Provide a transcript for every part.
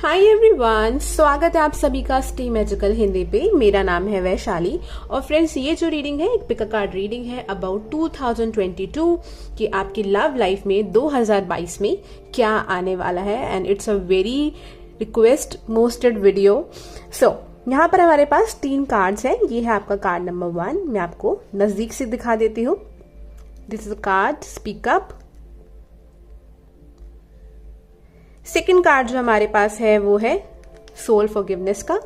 Hi everyone, स्वागत है आप सभी का स्टे मैजिकल हिंदी पे। मेरा नाम है वैशाली और फ्रेंड्स, ये जो रीडिंग है एक पिक अ कार्ड रीडिंग है अबाउट 2022 कि आपकी लव लाइफ में 2022 में क्या आने वाला है। And it's a very request mosted video. So यहाँ पर हमारे पास 3 कार्ड्स हैं। ये है आपका कार्ड नंबर 1। मैं आपको नजदीक से दिखा देती हूँ। This is a card speak up. Second card जो हमारे पास है वो है सोल फॉरगिवनेस का।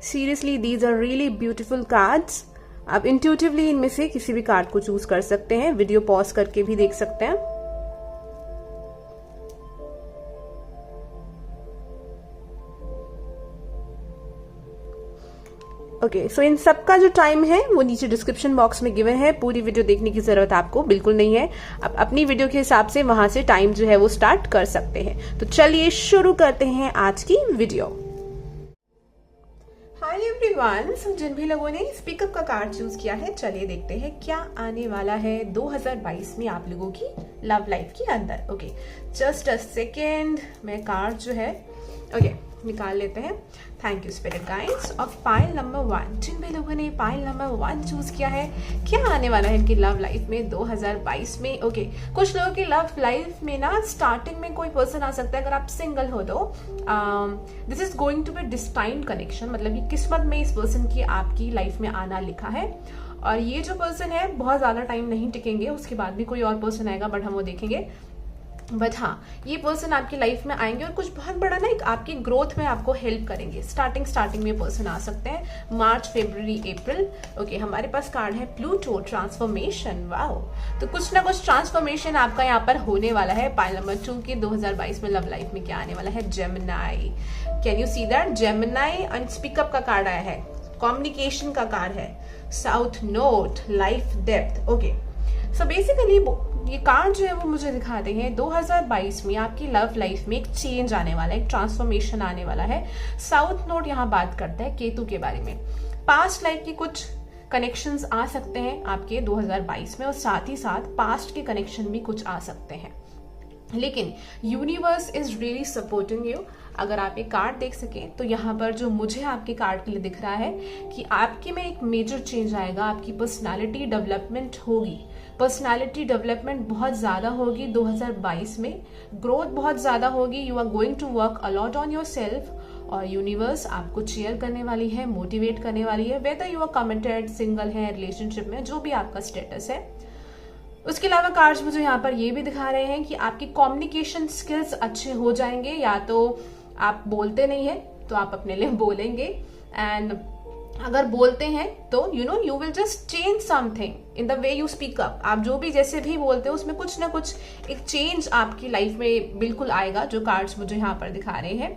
Seriously these are really beautiful cards. आप इंट्यूटिवली इनमें से किसी भी कार्ड को चूज कर सकते हैं, वीडियो पॉज करके भी देख सकते हैं। ओके, सो इन सबका जो टाइम है वो नीचे डिस्क्रिप्शन बॉक्स में गिवन है। पूरी वीडियो देखने की जरूरत आपको बिल्कुल नहीं है। आप अपनी वीडियो के हिसाब से वहां से टाइम जो है वो स्टार्ट कर सकते हैं। तो चलिए शुरू करते हैं आज की वीडियो। हाय एवरीवन, जिन भी लोगों ने स्पीकअप का कार्ड चूज किया है, चलिए देखते हैं क्या आने वाला है 2022 में आप लोगों की लव लाइफ के अंदर। ओके, जस्ट अ सेकेंड, मैं कार्ड जो है निकाल लेते हैं। Thank you spirit guides. Of pile number 1, जिन भी लोगों ने पाइल नंबर 1 चूज किया है, क्या आने वाला है इनकी लव लाइफ में 2022 में। ओके, कुछ लोगों की लव लाइफ में ना स्टार्टिंग में कोई पर्सन आ सकता है। अगर आप सिंगल हो तो this is going to be destined connection, मतलब कि किस्मत में इस पर्सन की आपकी लाइफ में आना लिखा है। और ये जो पर्सन है बहुत ज्यादा टाइम नहीं टिकेंगे, उसके बाद भी कोई और पर्सन आएगा, बट हम वो देखेंगे। बट हाँ, ये पर्सन आपकी लाइफ में आएंगे और कुछ बहुत बड़ा ना एक आपकी ग्रोथ में आपको हेल्प करेंगे। स्टार्टिंग में पर्सन आ सकते हैं मार्च, फरवरी, अप्रैल। ओके, हमारे पास कार्ड है प्लूटो ट्रांसफॉर्मेशन। वाओ, तो कुछ ना कुछ ट्रांसफॉर्मेशन आपका यहाँ पर होने वाला है। पाइल नंबर 2 की 2022 में लव लाइफ में क्या आने वाला है। Gemini, can you see that? Gemini and speak up का कार्ड आया है, कम्युनिकेशन का कार्ड है, south note, life depth. Okay, so basically ये कार्ड जो है वो मुझे दिखाते हैं 2022 में आपकी लव लाइफ में एक चेंज आने वाला है, एक ट्रांसफॉर्मेशन आने वाला है। साउथ नोट यहाँ बात करता है केतु के बारे में। पास्ट लाइफ की कुछ कनेक्शंस आ सकते हैं आपके 2022 में, और साथ ही साथ पास्ट के कनेक्शन भी कुछ आ सकते हैं। लेकिन universe is really supporting you. अगर आप एक कार्ड देख सकें तो यहाँ पर जो मुझे आपके कार्ड के लिए दिख रहा है कि आपके में एक मेजर चेंज आएगा। आपकी पर्सनालिटी डेवलपमेंट होगी, पर्सनालिटी डेवलपमेंट बहुत ज्यादा होगी 2022 में। ग्रोथ बहुत ज्यादा होगी। You are going to work a lot on your self, और यूनिवर्स आपको चेयर करने वाली है, मोटिवेट करने वाली है, whether you are committed, single है, रिलेशनशिप में, जो भी आपका स्टेटस है। उसके अलावा कार्ड्स मुझे यहाँ पर ये भी दिखा रहे हैं कि आपकी कम्युनिकेशन स्किल्स अच्छे हो जाएंगे। या तो आप बोलते नहीं है तो आप अपने लिए बोलेंगे, एंड अगर बोलते हैं तो you will just change something in the way you speak up. आप जो भी जैसे भी बोलते हो उसमें कुछ ना कुछ एक चेंज आपकी लाइफ में बिल्कुल आएगा, जो कार्ड्स मुझे यहाँ पर दिखा रहे हैं।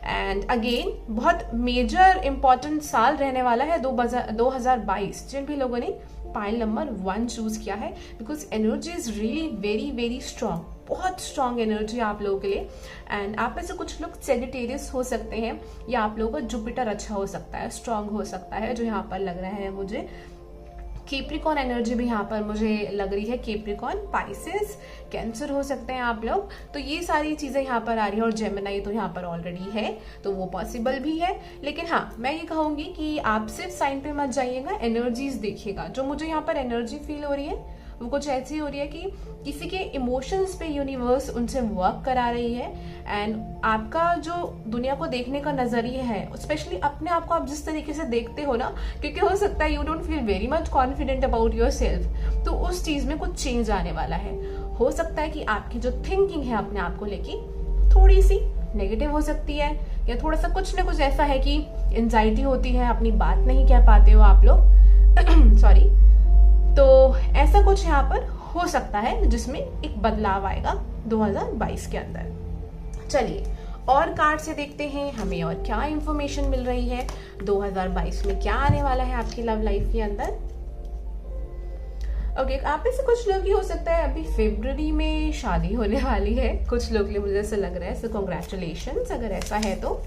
एंड अगेन बहुत मेजर इंपॉर्टेंट साल रहने वाला है 2022। जिन भी लोगों ने पाइल नंबर 1 चूज किया है, because energy is really very very strong, बहुत स्ट्रांग एनर्जी आप लोगों के लिए। एंड आप में से कुछ लोग सेजिटेरियस हो सकते हैं, या आप लोगों का जुपिटर अच्छा हो सकता है, स्ट्रांग हो सकता है, जो यहाँ पर लग रहा है मुझे। कैप्रिकॉर्न एनर्जी भी यहाँ पर मुझे लग रही है। कैप्रिकॉर्न, पाइसेस, कैंसर हो सकते हैं आप लोग। तो ये सारी चीजें यहाँ पर आ रही है। और जेमिनाई तो यहाँ पर ऑलरेडी है, तो वो पॉसिबल भी है। लेकिन हाँ, मैं ये कहूंगी कि आप सिर्फ साइन पे मत जाइएगा, एनर्जीज देखिएगा। जो मुझे यहाँ पर एनर्जी फील हो रही है वो कुछ ऐसी हो रही है कि किसी के इमोशंस पे यूनिवर्स उनसे वर्क करा रही है। एंड आपका जो दुनिया को देखने का नजरिया है, स्पेशली अपने आप को आप जिस तरीके से देखते हो ना, क्योंकि हो सकता है you don't feel very much confident about your self, तो उस चीज में कुछ चेंज आने वाला है। हो सकता है कि आपकी जो थिंकिंग है अपने आप को लेके थोड़ी सी नेगेटिव हो सकती है, या थोड़ा सा कुछ ना कुछ ऐसा है कि एंजाइटी होती है, अपनी बात नहीं कह पाते हो आप लोग सॉरी। तो ऐसा कुछ यहाँ पर हो सकता है जिसमें एक बदलाव आएगा 2022 के अंदर। चलिए और कार्ड से देखते हैं हमें और क्या इंफॉर्मेशन मिल रही है 2022 में क्या आने वाला है आपकी लव लाइफ के अंदर। ओके, आप में से कुछ लोग ही हो सकता है अभी फरवरी में शादी होने वाली है, कुछ लोग के लिए मुझे ऐसा लग रहा है। सो कॉन्ग्रेचुलेशंस अगर ऐसा है तो।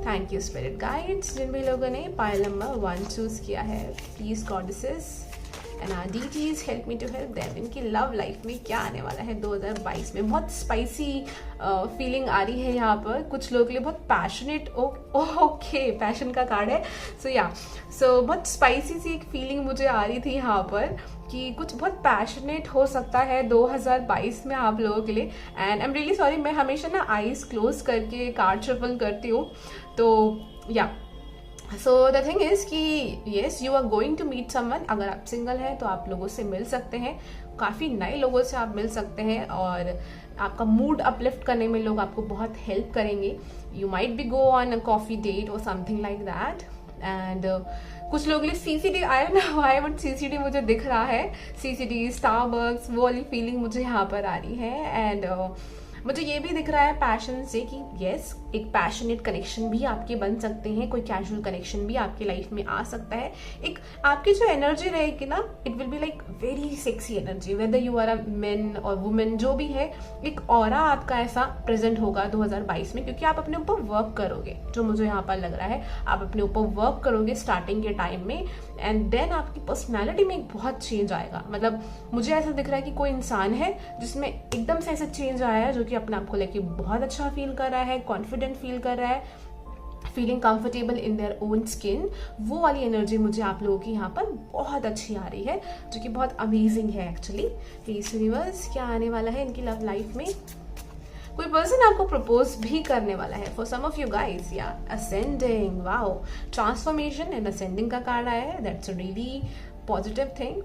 Thank you spirit guides. जिन भी लोगों ने पाइल नंबर 1 चूज किया है, please goddesses and are deities help me to help them. इनकी लव लाइफ में क्या आने वाला है 2022 में? बहुत स्पाइसी फीलिंग आ रही है यहाँ पर। कुछ लोगों के लिए बहुत पैशनेट, ओके पैशन का कार्ड है, सो बहुत स्पाइसी सी एक फीलिंग मुझे आ रही थी यहाँ पर कि कुछ बहुत पैशनेट हो सकता है 2022 में आप लोगों के लिए। And I am really sorry, मैं हमेशा ना आईज क्लोज करके कार्ड शफल करती हूँ, तो या सो द थिंग इज कि yes you are going to meet someone. अगर आप सिंगल हैं तो आप लोगों से मिल सकते हैं, काफ़ी नए लोगों से आप मिल सकते हैं और आपका मूड अपलिफ्ट करने में लोग आपको बहुत हेल्प करेंगे। You might be go on a coffee date और समथिंग लाइक दैट। एंड कुछ लोगों के लिए CCD, I don't know why but CCD मुझे दिख रहा है, सीसीडी स्टारबक्स, वो वाली फीलिंग मुझे यहाँ पर आ रही है। एंड मुझे ये भी दिख रहा है पैशन से कि यस एक पैशनेट कनेक्शन भी आपके बन सकते हैं, कोई कैजुअल कनेक्शन भी आपकी लाइफ में आ सकता है। एक आपकी जो एनर्जी रहेगी ना, it will be like very sexy energy, whether you are a man और वुमेन, जो भी है एक ऑरा आपका ऐसा प्रेजेंट होगा 2022 में, क्योंकि आप अपने ऊपर वर्क करोगे। जो मुझे यहाँ पर लग रहा है, आप अपने ऊपर वर्क करोगे स्टार्टिंग के टाइम में, एंड देन आपकी पर्सनैलिटी में एक बहुत चेंज आएगा। मतलब मुझे ऐसा दिख रहा है कि कोई इंसान है जिसमें एकदम से ऐसा चेंज आया है, जो कि अपने आप को लेके बहुत अच्छा फील कर रहा है, कॉन्फिडेंट फील कर रहा है, feeling comfortable in their own skin. वो वाली एनर्जी मुझे आप लोगों की यहाँ पर बहुत अच्छी आ रही है, जो कि बहुत अमेजिंग है एक्चुअली। प्लीज यूनिवर्स, क्या आने वाला है इनकी लव लाइफ में? कोई पर्सन आपको प्रपोज भी करने वाला है for some of you guys. या ascending, wow, transformation and ascending का कार्ड आया है, that's a really positive thing.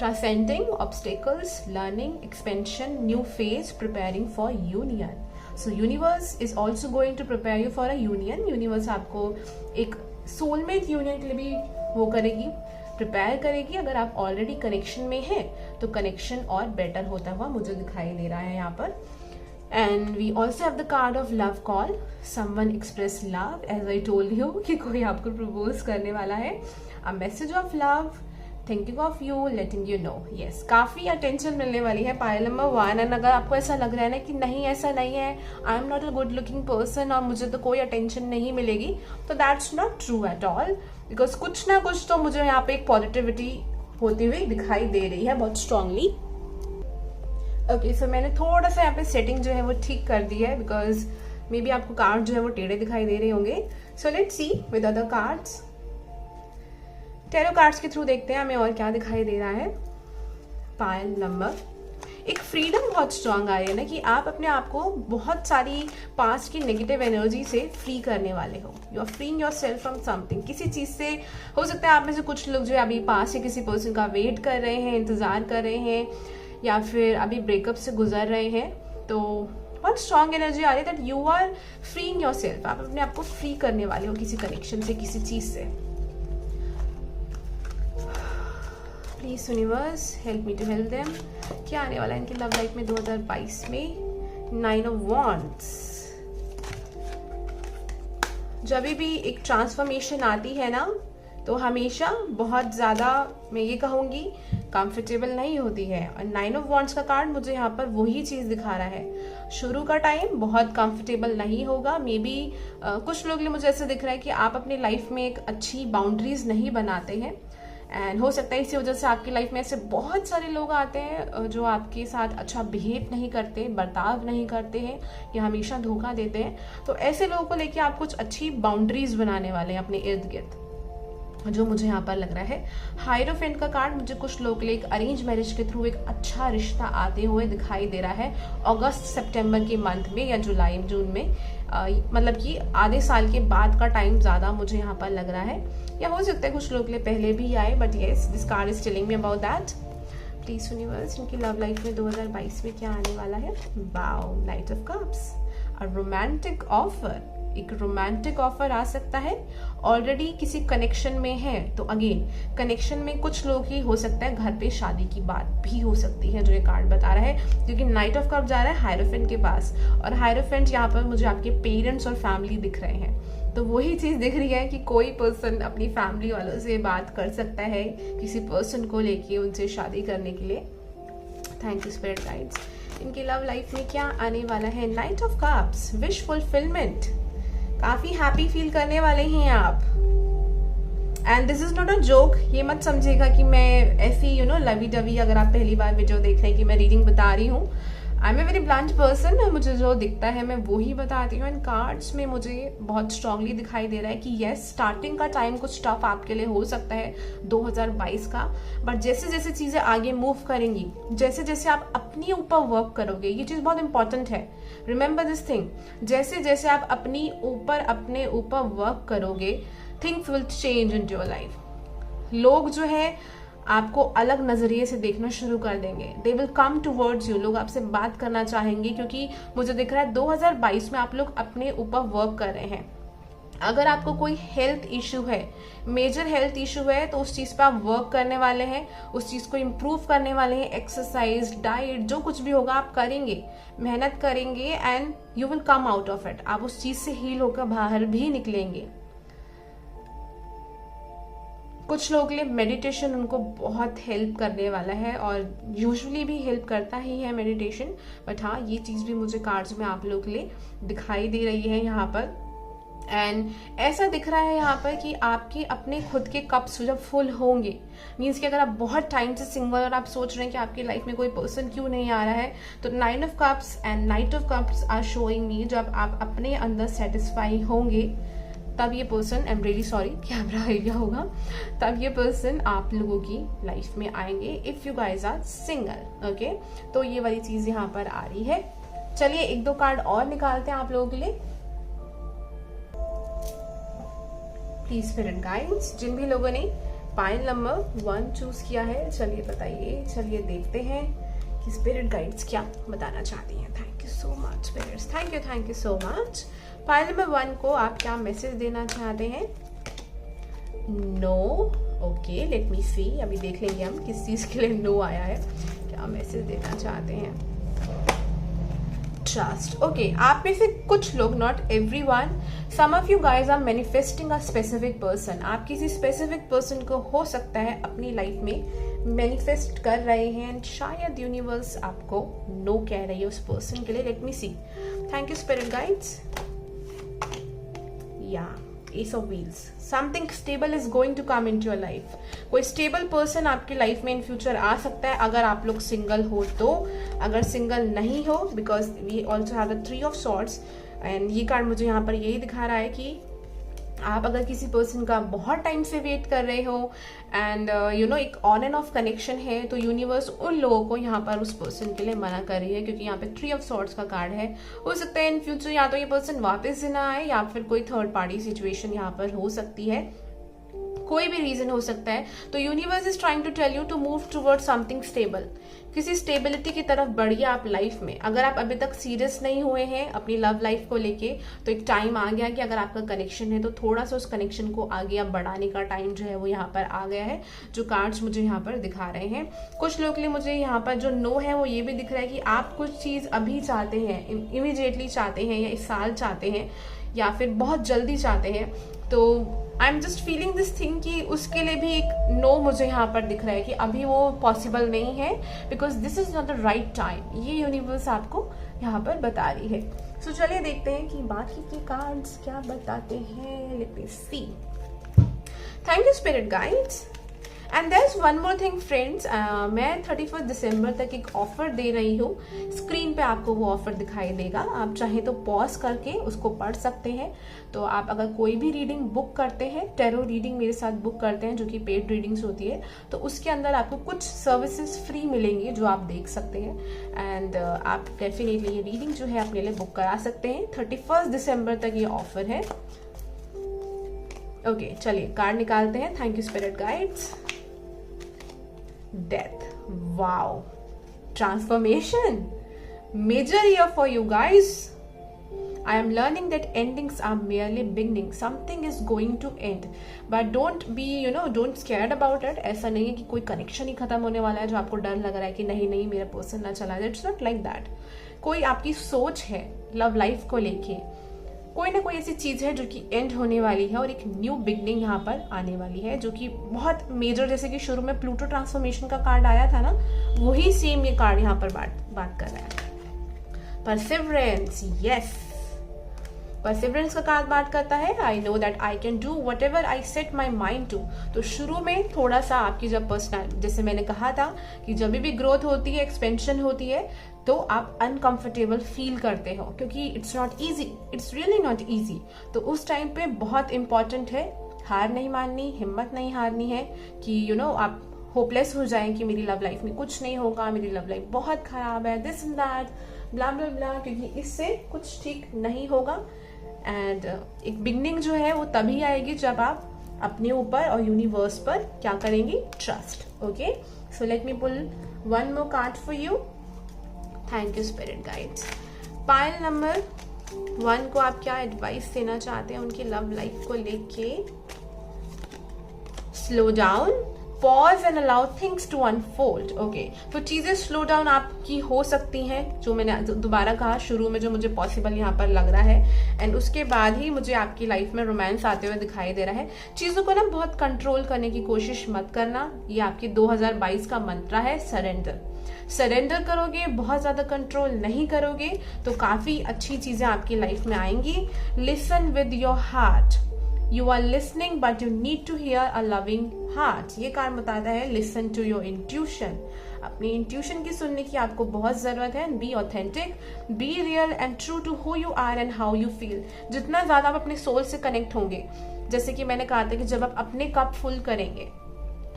Transcending obstacles, learning, expansion, new phase, preparing for union. So universe is also going to prepare you for a union. Universe आपको एक soulmate union के लिए भी वो करेगी, प्रिपेयर करेगी। अगर आप ऑलरेडी कनेक्शन में हैं तो कनेक्शन और बेटर होता हुआ मुझे दिखाई दे रहा है यहाँ पर। And we also have the card of love call. Someone express love, as I told you कि कोई आपको प्रपोज करने वाला है। A message of love, thinking of you, letting you know. Yes, काफ़ी अटेंशन मिलने वाली है पाइल नंबर 1। एंड अगर आपको ऐसा लग रहा है ना कि नहीं ऐसा नहीं है, आई am not a good looking person और मुझे तो कोई अटेंशन नहीं मिलेगी, तो that's not true at all, because कुछ ना कुछ तो मुझे यहाँ पे एक पॉजिटिविटी होती हुई दिखाई दे रही है बहुत स्ट्रांगली। ओके, सो मैंने थोड़ा सा यहाँ पे सेटिंग जो है वो ठीक कर दी है, बिकॉज मे बी आपको कार्ड जो है वो टेढ़े दिखाई दे रहे होंगे। So let's see with other cards. Tarot cards के थ्रू देखते हैं हमें और क्या दिखाई दे रहा है। पायल नंबर, एक फ्रीडम बहुत स्ट्रांग आ रही है ना, कि आप अपने आप को बहुत सारी पास्ट की नेगेटिव एनर्जी से फ्री करने वाले हो। You are freeing yourself from something, किसी चीज से। हो सकता है आप में से कुछ लोग जो है अभी पास्ट से किसी पर्सन का वेट कर रहे हैं, इंतजार कर रहे हैं, या फिर अभी ब्रेकअप से गुजर रहे हैं। तो बहुत स्ट्रांग एनर्जी आ रही है that you are freeing yourself. आप अपने आप को फ्री करने वाले हो किसी कनेक्शन से, किसी चीज से। Please universe help me to help them. क्या आने वाला है इनकी लव लाइफ में 2022 में? 9 ऑफ वॉन्ड्स। जब भी एक ट्रांसफॉर्मेशन आती है ना, तो हमेशा बहुत ज़्यादा, मैं ये कहूँगी, कंफर्टेबल नहीं होती है। और 9 ऑफ वॉन्ड्स का कार्ड मुझे यहाँ पर वही चीज़ दिखा रहा है। शुरू का टाइम बहुत कंफर्टेबल नहीं होगा, मे बी कुछ लोग लिए मुझे ऐसा दिख रहा है कि आप अपनी लाइफ में एक अच्छी बाउंड्रीज नहीं बनाते हैं। एंड हो सकता है इसी वजह से आपकी लाइफ में ऐसे बहुत सारे लोग आते हैं जो आपके साथ अच्छा बिहेव नहीं करते, बर्ताव नहीं करते हैं, या हमेशा धोखा देते हैं। तो ऐसे लोगों को लेके आप कुछ अच्छी बाउंड्रीज बनाने वाले हैं अपने इर्द गिर्द, जो मुझे यहाँ पर लग रहा है। हायरोफेंट का कार्ड मुझे कुछ लोग के लिए एक अरेंज मैरिज के थ्रू एक अच्छा रिश्ता आते हुए दिखाई दे रहा है अगस्त सितंबर के मंथ में, या जुलाई जून में। मतलब कि आधे साल के बाद का टाइम ज़्यादा मुझे यहाँ पर लग रहा है, या हो सकता है कुछ लोग के लिए पहले भी आए, but yes this card is telling me about that. Please universe, इनकी लव लाइफ में 2022 में क्या आने वाला है? Wow, night of cups, a romantic offer. एक रोमांटिक ऑफर आ सकता है। ऑलरेडी किसी कनेक्शन में है तो अगेन कनेक्शन में कुछ लोग ही हो सकता है घर पे शादी की बात भी हो सकती है, जो ये कार्ड बता रहा है, क्योंकि नाइट ऑफ कप जा रहा है हायरोफेंट के पास, और हायरोफेंट यहाँ पर मुझे आपके पेरेंट्स और फैमिली दिख रहे हैं। तो वही चीज दिख रही है कि कोई पर्सन अपनी फैमिली वालों से बात कर सकता है किसी पर्सन को लेके, उनसे शादी करने के लिए। Thank you spirit guides. इनकी लव लाइफ में क्या आने वाला है? Night of cups, wish fulfilment. काफी हैप्पी फील करने वाले हैं आप। And this is not a joke, ये मत समझिएगा कि मैं ऐसी लवी डवी, अगर आप पहली बार वीडियो देख रहे हैं, कि मैं रीडिंग बता रही हूँ। I am a very blunt person, मुझे जो दिखता है मैं वो ही बताती हूँ। एंड कार्ड्स में मुझे बहुत स्ट्रांगली दिखाई दे रहा है कि येस, स्टार्टिंग का टाइम कुछ टफ आपके लिए हो सकता है 2022 का, बट जैसे जैसे चीजें आगे मूव करेंगी, जैसे जैसे आप अपने ऊपर वर्क करोगे, ये चीज बहुत इंपॉर्टेंट है, रिमेंबर दिस थिंग, जैसे जैसे आप अपने ऊपर वर्क करोगे, things will change in your life. लोग जो है आपको अलग नजरिए से देखना शुरू कर देंगे, they will come towards you, लोग आपसे बात करना चाहेंगे, क्योंकि मुझे दिख रहा है 2022 में आप लोग अपने ऊपर वर्क कर रहे हैं। अगर आपको कोई हेल्थ इशू है, मेजर हेल्थ इशू है, तो उस चीज पर आप वर्क करने वाले हैं, उस चीज को इम्प्रूव करने वाले हैं, एक्सरसाइज, डाइट, जो कुछ भी होगा आप करेंगे, मेहनत करेंगे, and you will come out of it. आप उस चीज से हील होकर बाहर भी निकलेंगे। कुछ लोगों के लिए मेडिटेशन उनको बहुत हेल्प करने वाला है, और यूजुअली भी हेल्प करता ही है मेडिटेशन, बट हाँ, ये चीज़ भी मुझे कार्ड्स में आप लोगों के लिए दिखाई दे रही है यहाँ पर। एंड ऐसा दिख रहा है यहाँ पर कि आपके अपने खुद के कप्स जब फुल होंगे, मीन्स कि अगर आप बहुत टाइम से सिंगल और आप सोच रहे हैं कि आपकी लाइफ में कोई पर्सन क्यों नहीं आ रहा है, तो 9 of cups and knight of cups are showing me, जब आप अपने अंदर सेटिस्फाई होंगे, तब ये person, I am really sorry camera area होगा, तब ये पर्सन आप लोगों की लाइफ में आएंगे, if you guys are single. Okay, तो ये वाली चीज यहाँ पर आ रही है। चलिए 1-2 कार्ड और निकालते हैं आप लोगों के लिए। प्लीज स्पिरिट गाइड्स, जिन भी लोगों ने पाइल नंबर 1 चूज किया है, चलिए बताइए, चलिए देखते हैं कि स्पिरिट गाइड्स क्या बताना चाहती हैं। Thank you so much spirits, thank you so much. Pile number 1 को आप क्या मैसेज देना चाहते हैं? No, okay, let me see, अभी देख लेंगे हम किस चीज के लिए नो आया है, क्या मैसेज देना चाहते हैं। ट्रस्ट, ओके, आप में से कुछ लोग, not everyone, some of you guys are manifesting a specific person. आप किसी स्पेसिफिक पर्सन को हो सकता है अपनी लाइफ में मैनिफेस्ट कर रहे हैं, एंड शायद यूनिवर्स आपको नो कह रही है उस पर्सन के लिए। Let me see, thank you spirit guides. Yeah, Ace of Wheels. Something stable is going to come into your life. कोई स्टेबल पर्सन आपकी लाइफ में इन फ्यूचर आ सकता है, अगर आप लोग सिंगल हो तो। अगर सिंगल नहीं हो, because we also have the 3 of swords, and ये कार्ड मुझे यहाँ पर यही दिखा रहा है कि आप अगर किसी पर्सन का बहुत टाइम से वेट कर रहे हो, एंड एक ऑन एंड ऑफ कनेक्शन है, तो यूनिवर्स उन लोगों को यहाँ पर उस पर्सन के लिए मना कर रही है, क्योंकि यहाँ पे 3 ऑफ सॉर्ड्स का कार्ड है। हो सकता है इन फ्यूचर या तो ये पर्सन वापस से ना आए, या फिर कोई थर्ड पार्टी सिचुएशन यहाँ पर हो सकती है, कोई भी रीजन हो सकता है। तो universe is trying to tell you to move toward something stable, किसी स्टेबिलिटी की तरफ बढ़िए आप लाइफ में। अगर आप अभी तक सीरियस नहीं हुए हैं अपनी लव लाइफ को लेके, तो एक टाइम आ गया कि अगर आपका कनेक्शन है तो थोड़ा सा उस कनेक्शन को आगे आप बढ़ाने का टाइम जो है वो यहाँ पर आ गया है, जो कार्ड्स मुझे यहाँ पर दिखा रहे हैं। कुछ लोग के लिए मुझे यहाँ पर जो नो है वो ये भी दिख रहा है कि आप कुछ चीज अभी चाहते हैं, इमीडिएटली चाहते हैं, या इस साल चाहते हैं, या फिर बहुत जल्दी चाहते हैं। तो I am just feeling this thing कि उसके लिए भी एक नो मुझे यहाँ पर दिख रहा है कि अभी वो पॉसिबल नहीं है, because this is not the right time. ये यूनिवर्स आपको यहाँ पर बता रही है। सो चलिए देखते हैं कि बाकी के कार्ड्स क्या बताते हैं। Let me see, thank you spirit guides. And there is one more thing friends, मैं 31 दिसंबर तक एक ऑफर दे रही हूँ। स्क्रीन पे आपको वो ऑफर दिखाई देगा, आप चाहे तो पॉज करके उसको पढ़ सकते हैं। तो आप अगर कोई भी रीडिंग बुक करते हैं, टेरो रीडिंग मेरे साथ बुक करते हैं, जो कि पेड रीडिंग्स होती है, तो उसके अंदर आपको कुछ सर्विसेज फ्री मिलेंगी जो आप देख सकते हैं। एंड आप डेफिनेटली ये रीडिंग जो है अपने लिए बुक करा सकते हैं। 31 दिसंबर तक ये ऑफर है। ओके, चलिए कार्ड निकालते हैं। Thank you spirit guides. Death, wow, transformation, major year for you guys. I am learning that endings are merely beginning. Something is going to end, but don't be, don't scared about it. ऐसा नहीं है कि कोई connection ही खत्म होने वाला है जो आपको डर लग रहा है कि नहीं मेरा पर्सन ना चला जाए। It's not like that. कोई आपकी सोच है लव लाइफ को लेके, कोई ना कोई ऐसी चीज है जो कि एंड होने वाली है, और एक न्यू बिगनिंग यहाँ पर आने वाली है, जो कि बहुत मेजर, जैसे कि शुरू में प्लूटो ट्रांसफॉर्मेशन का कार्ड आया था ना, वही सेम ये कार्ड यहाँ पर बात कर रहा है। परसिवरेंस, यस, परसिवरेंस का कार्ड बात करता है I know that I can do whatever I set my mind to. तो शुरू में थोड़ा सा आपकी जब पर्सनल, जैसे मैंने कहा था कि जब भी ग्रोथ होती है, एक्सपेंशन होती है, तो आप अनकंफर्टेबल फील करते हो क्योंकि it's not easy, it's really not easy. तो उस टाइम पे बहुत इंपॉर्टेंट है हार नहीं माननी, हिम्मत नहीं हारनी है कि आप होपलेस हो जाएं कि मेरी लव लाइफ में कुछ नहीं होगा, मेरी लव लाइफ बहुत खराब है, दिस एंड दैट ब्ला ब्ला ब्ला, क्योंकि इससे कुछ ठीक नहीं होगा। एंड एक बिगनिंग जो है वो तभी आएगी जब आप अपने ऊपर और यूनिवर्स पर क्या करेंगी, trust. Okay, so let me pull one more card for you. Thank you spirit guides. Pile number 1 को आप क्या एडवाइस देना चाहते हैं उनकी लव लाइफ को लेके? Slow down, pause and allow things to unfold. Okay, तो चीजें स्लो डाउन आपकी हो सकती हैं, जो मैंने दोबारा कहा शुरू में, जो मुझे पॉसिबल यहाँ पर लग रहा है। एंड उसके बाद ही मुझे आपकी लाइफ में रोमांस आते हुए दिखाई दे रहा है। चीजों को ना बहुत कंट्रोल करने की कोशिश मत करना, ये आपकी 2022 का मंत्र है, सरेंडर। सरेंडर करोगे, बहुत ज्यादा कंट्रोल नहीं करोगे, तो काफी अच्छी चीजें आपकी लाइफ में आएंगी। Listen with your heart, you are listening but you need to hear a loving heart. ये कार्ड बताता है लिसन टू योर इंट्यूशन, अपनी इंट्यूशन की सुनने की आपको बहुत जरूरत है। Be authentic, be real and true to who you are and how you feel. जितना ज्यादा आप अपने सोल से कनेक्ट होंगे, जैसे कि मैंने कहा था कि जब आप अपने कप फुल करेंगे,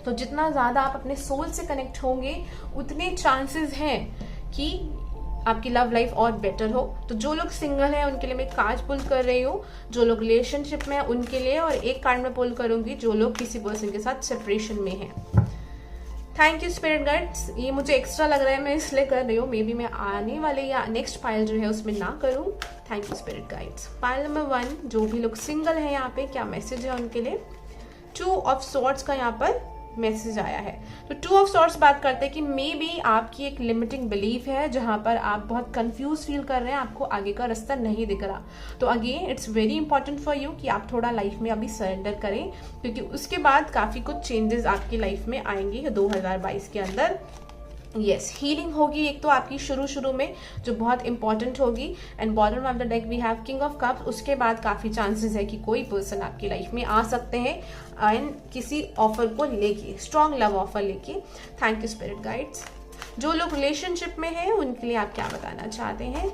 तो जितना ज्यादा आप अपने सोल से कनेक्ट होंगे उतने चांसेस हैं कि आपकी लव लाइफ और बेटर हो। तो जो लोग सिंगल हैं उनके लिए मैं कार्ड पुल कर रही हूँ, जो लोग रिलेशनशिप में हैं उनके लिए, और एक कार्ड में पुल करूंगी जो लोग किसी पर्सन के साथ सेपरेशन में हैं। Thank you spirit guides. ये मुझे एक्स्ट्रा लग रहा है, मैं इसलिए कर रही हूँ, मे बी मैं आने वाले या नेक्स्ट पाइल जो है उसमें ना करूँ। Thank you spirit guides. Pile number 1, जो भी लोग सिंगल हैं यहाँ पे क्या मैसेज है उनके लिए? 2 ऑफ स्वॉर्ड्स का यहाँ पर मैसेज आया है। तो 2 ऑफ सॉर्ट्स बात करते हैं कि मे बी आपकी एक लिमिटिंग बिलीफ है जहां पर आप बहुत कंफ्यूज फील कर रहे हैं, आपको आगे का रास्ता नहीं दिख रहा। तो again it's very important for you कि आप थोड़ा लाइफ में अभी सरेंडर करें, क्योंकि उसके बाद काफी कुछ चेंजेस आपकी लाइफ में आएंगे 2022 के अंदर। यस, हीलिंग होगी एक तो आपकी शुरू में, जो बहुत इंपॉर्टेंट होगी। And bottom of the deck we have king of cups. उसके बाद काफी चांसेस है कि कोई पर्सन आपकी लाइफ में आ सकते हैं एंड किसी ऑफर को लेके, स्ट्रॉन्ग लव ऑफर लेके। Thank you spirit guides. जो लोग रिलेशनशिप में हैं उनके लिए आप क्या बताना चाहते हैं?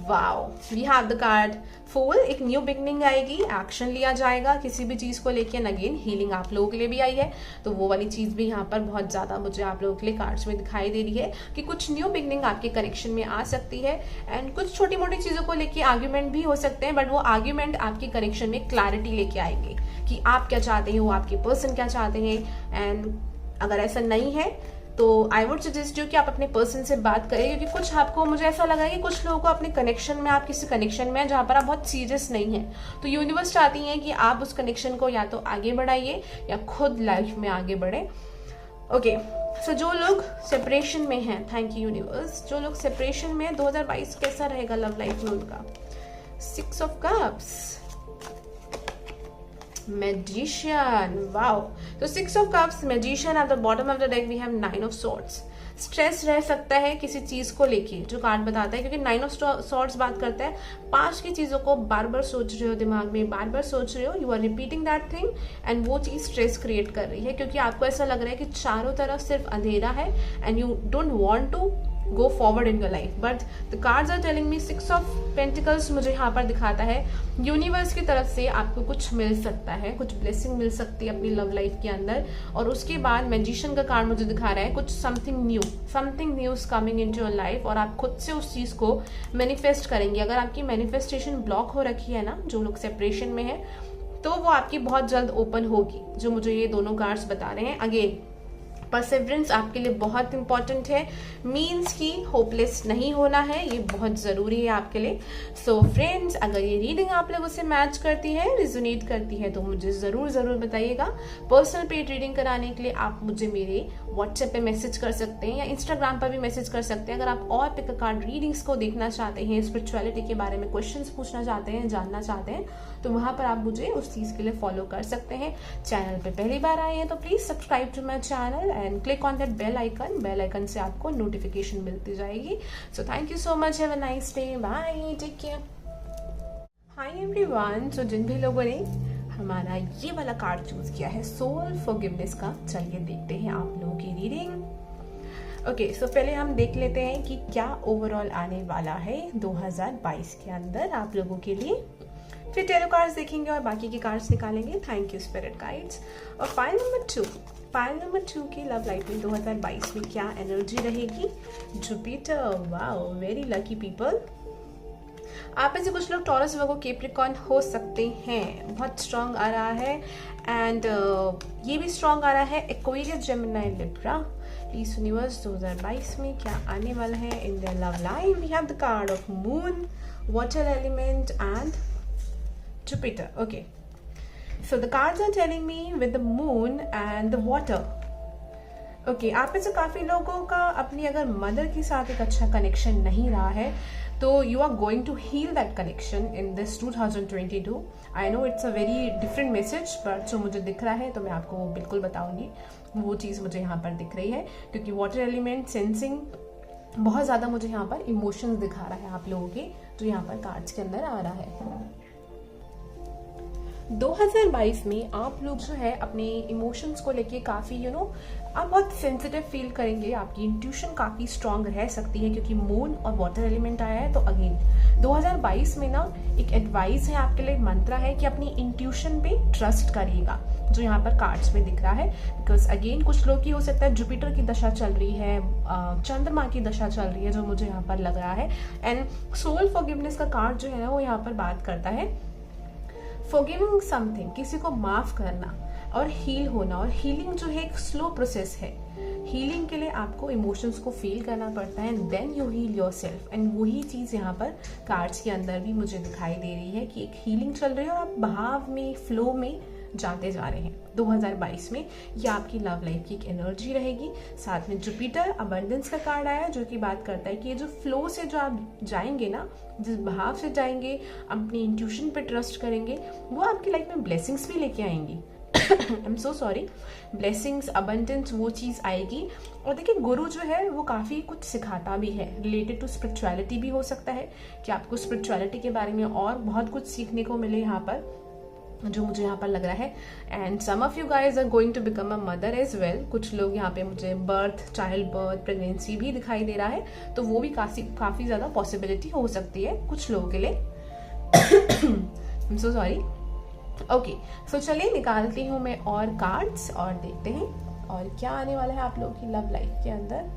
Wow, we have the card fool. एक न्यू बिगनिंग आएगी, एक्शन लिया जाएगा किसी भी चीज को लेके। अगेन हीलिंग आप लोगों के लिए भी आई है, तो वो वाली चीज भी यहाँ पर बहुत ज्यादा मुझे आप लोगों के लिए कार्ड्स में दिखाई दे रही है कि कुछ न्यू बिगनिंग आपके कनेक्शन में आ सकती है। एंड कुछ छोटी मोटी चीजों को लेके आर्ग्यूमेंट भी हो सकते हैं, बट वो आर्ग्यूमेंट आपके कनेक्शन में क्लैरिटी लेके आएंगे कि आप क्या चाहते हैं, वो आपके पर्सन क्या चाहते हैं। एंड अगर ऐसा नहीं है तो आई वुड सजेस्ट यू कि आप अपने पर्सन से बात करें, क्योंकि कुछ आपको, मुझे ऐसा लगा कि कुछ लोगों को अपने कनेक्शन में, आप किसी कनेक्शन में जहां पर आप बहुत सीरियस नहीं है, तो यूनिवर्स चाहती है कि आप उस कनेक्शन को या तो आगे बढ़ाइए या खुद लाइफ में आगे बढ़े। ओके, सो जो लोग सेपरेशन में हैं, थैंक यू यूनिवर्स, जो लोग सेपरेशन में हैं, 2022 कैसा रहेगा लव लाइफ में उनका? 6 ऑफ कप्स, मैजिशियन, वाओ। तो 6 of cups, magician, at the bottom of the deck we have 9 of swords. Stress रह सकता है किसी चीज को लेके, जो कार्ड बताता है, क्योंकि 9 ऑफ सॉर्ड्स बात करता है पास्ट की चीजों को बार बार सोच रहे हो, दिमाग में बार बार सोच रहे हो, you are repeating that thing, and वो चीज स्ट्रेस क्रिएट कर रही है, क्योंकि आपको ऐसा लग रहा है कि चारों तरफ सिर्फ अंधेरा है and you don't want to go forward in your life, but the cards are telling me 6 of Pentacles मुझे यहाँ पर दिखाता है यूनिवर्स की तरफ से आपको कुछ मिल सकता है, कुछ ब्लेसिंग मिल सकती है अपनी लव लाइफ के अंदर। और उसके बाद मैजिशियन का कार्ड मुझे दिखा रहा है कुछ something new is coming into your life, और आप खुद से उस चीज को मैनिफेस्ट करेंगे। अगर आपकी मैनिफेस्टेशन ब्लॉक हो रखी है ना, जो लोग सेपरेशन में है, तो वो आपकी बहुत जल्द ओपन होगी, जो मुझे ये दोनों कार्ड्स बता रहे हैं। अगेन परसेवरेंस आपके लिए बहुत इंपॉर्टेंट है, मीन्स कि होपलेस नहीं होना है, ये बहुत जरूरी है आपके लिए। सो फ्रेंड्स, अगर ये रीडिंग आप लोगों से मैच करती है, रिजोनेट करती है, तो मुझे जरूर बताइएगा। पर्सनल पेड रीडिंग कराने के लिए आप मुझे मेरे व्हाट्सएप पे मैसेज कर सकते हैं या इंस्टाग्राम पर भी मैसेज कर सकते हैं। अगर आप और पिक अ कार्ड रीडिंग्स को देखना चाहते हैं, स्पिरिचुअलिटी के बारे में क्वेश्चंस पूछना चाहते हैं, जानना चाहते हैं, तो वहां पर आप मुझे उस चीज के लिए फॉलो कर सकते हैं। चैनल पे पहली बार आए हैं तो please subscribe to my channel and click on that bell icon से आपको नोटिफिकेशन मिलती जाएगी। So thank you so much, have a nice day, bye, take care. Hi everyone, तो जिन भी लोगों ने हमारा ये वाला कार्ड चूज किया है सोल फॉरगिवनेस का, चलिए देखते हैं आप लोगों की रीडिंग। ओके, सो पहले हम देख लेते हैं कि क्या ओवरऑल आने वाला है 2022 के अंदर आप लोगों के लिए। फिर टेरो कार्ड्स देखेंगे और बाकी के कार्ड्स निकालेंगे। Thank you spirit guides. और फाइल नंबर 2 की लव लाइफ में 2022 में क्या एनर्जी रहेगी। Jupiter, wow, very lucky people. आप में से कुछ लोग टॉरस, वर्गो, कैप्रिकॉर्न हो सकते हैं। बहुत स्ट्रांग आ रहा है। एंड ये भी स्ट्रांग आ रहा है Aquarius, Gemini, Libra. Please universe 2022 में क्या आने वाला है in their love life. We have the card of moon, water element and Jupiter. Okay, so the cards are telling me with the moon and the water. Okay, आप में से काफी लोगों का अपनी अगर मदर के साथ एक अच्छा कनेक्शन नहीं रहा है तो you are going to heal that connection in this 2022। I know it's a very different message, but जो मुझे दिख रहा है तो मैं आपको बिल्कुल बताऊंगी। वो चीज़ मुझे यहाँ पर दिख रही है क्योंकि वाटर एलिमेंट सेंसिंग बहुत ज़्यादा मुझे यहाँ पर इमोशंस दिखा रहा है आप लोगों के, जो यहाँ पर कार्ड्स के अंदर आ रहा है। 2022 में आप लोग जो है अपने इमोशंस को लेके काफ़ी आप बहुत सेंसिटिव फील करेंगे। आपकी इंट्यूशन काफ़ी स्ट्रांग रह सकती है क्योंकि मून और वाटर एलिमेंट आया है। तो अगेन 2022 में ना एक एडवाइस है आपके लिए, मंत्रा है कि अपनी इंट्यूशन पे ट्रस्ट करिएगा, जो यहाँ पर कार्ड्स में दिख रहा है। बिकॉज अगेन कुछ लोग की हो सकता है जुपिटर की दशा चल रही है, चंद्रमा की दशा चल रही है, जो मुझे यहाँ पर लग रहा है। एंड सोल फॉरगिवनेस का कार्ड जो है ना वो यहाँ पर बात करता है फॉरगिविंग समथिंग, किसी को माफ करना और हील होना। और हीलिंग जो है एक स्लो प्रोसेस है। हीलिंग के लिए आपको इमोशंस को फील करना पड़ता है, then you heal yourself. And वही चीज़ यहाँ पर कार्ड्स के अंदर भी मुझे दिखाई दे रही है कि एक हीलिंग चल रही है और आप भाव में, फ्लो में जाते जा रहे हैं। 2022 में ये आपकी लव लाइफ की एक एनर्जी रहेगी। साथ में जुपिटर अबंडेंस का कार्ड आया, जो कि बात करता है कि ये जो फ्लो से जो आप जाएंगे ना, जिस भाव से जाएंगे, अपनी इंट्यूशन पे ट्रस्ट करेंगे, वो आपकी लाइफ में ब्लेसिंग्स भी लेके आएंगी। आई am so sorry, blessings, abundance, वो चीज़ आएगी। और देखिए गुरु जो है वो काफ़ी कुछ सिखाता भी है, रिलेटेड टू स्पिरिचुअलिटी भी हो सकता है कि आपको स्पिरिचुअलिटी के बारे में और बहुत कुछ सीखने को मिले यहाँ पर, जो मुझे यहाँ पर लग रहा है। And some of you guys are going to become a mother as well. कुछ लोग यहाँ पे मुझे बर्थ, चाइल्ड बर्थ, प्रेगनेंसी भी दिखाई दे रहा है, तो वो भी काफ़ी ज़्यादा पॉसिबिलिटी हो सकती है कुछ लोगों के लिए। I am so sorry. Okay, so चलिए निकालती हूँ मैं और कार्ड्स और देखते हैं और क्या आने वाला है आप लोगों की लव लाइफ के अंदर।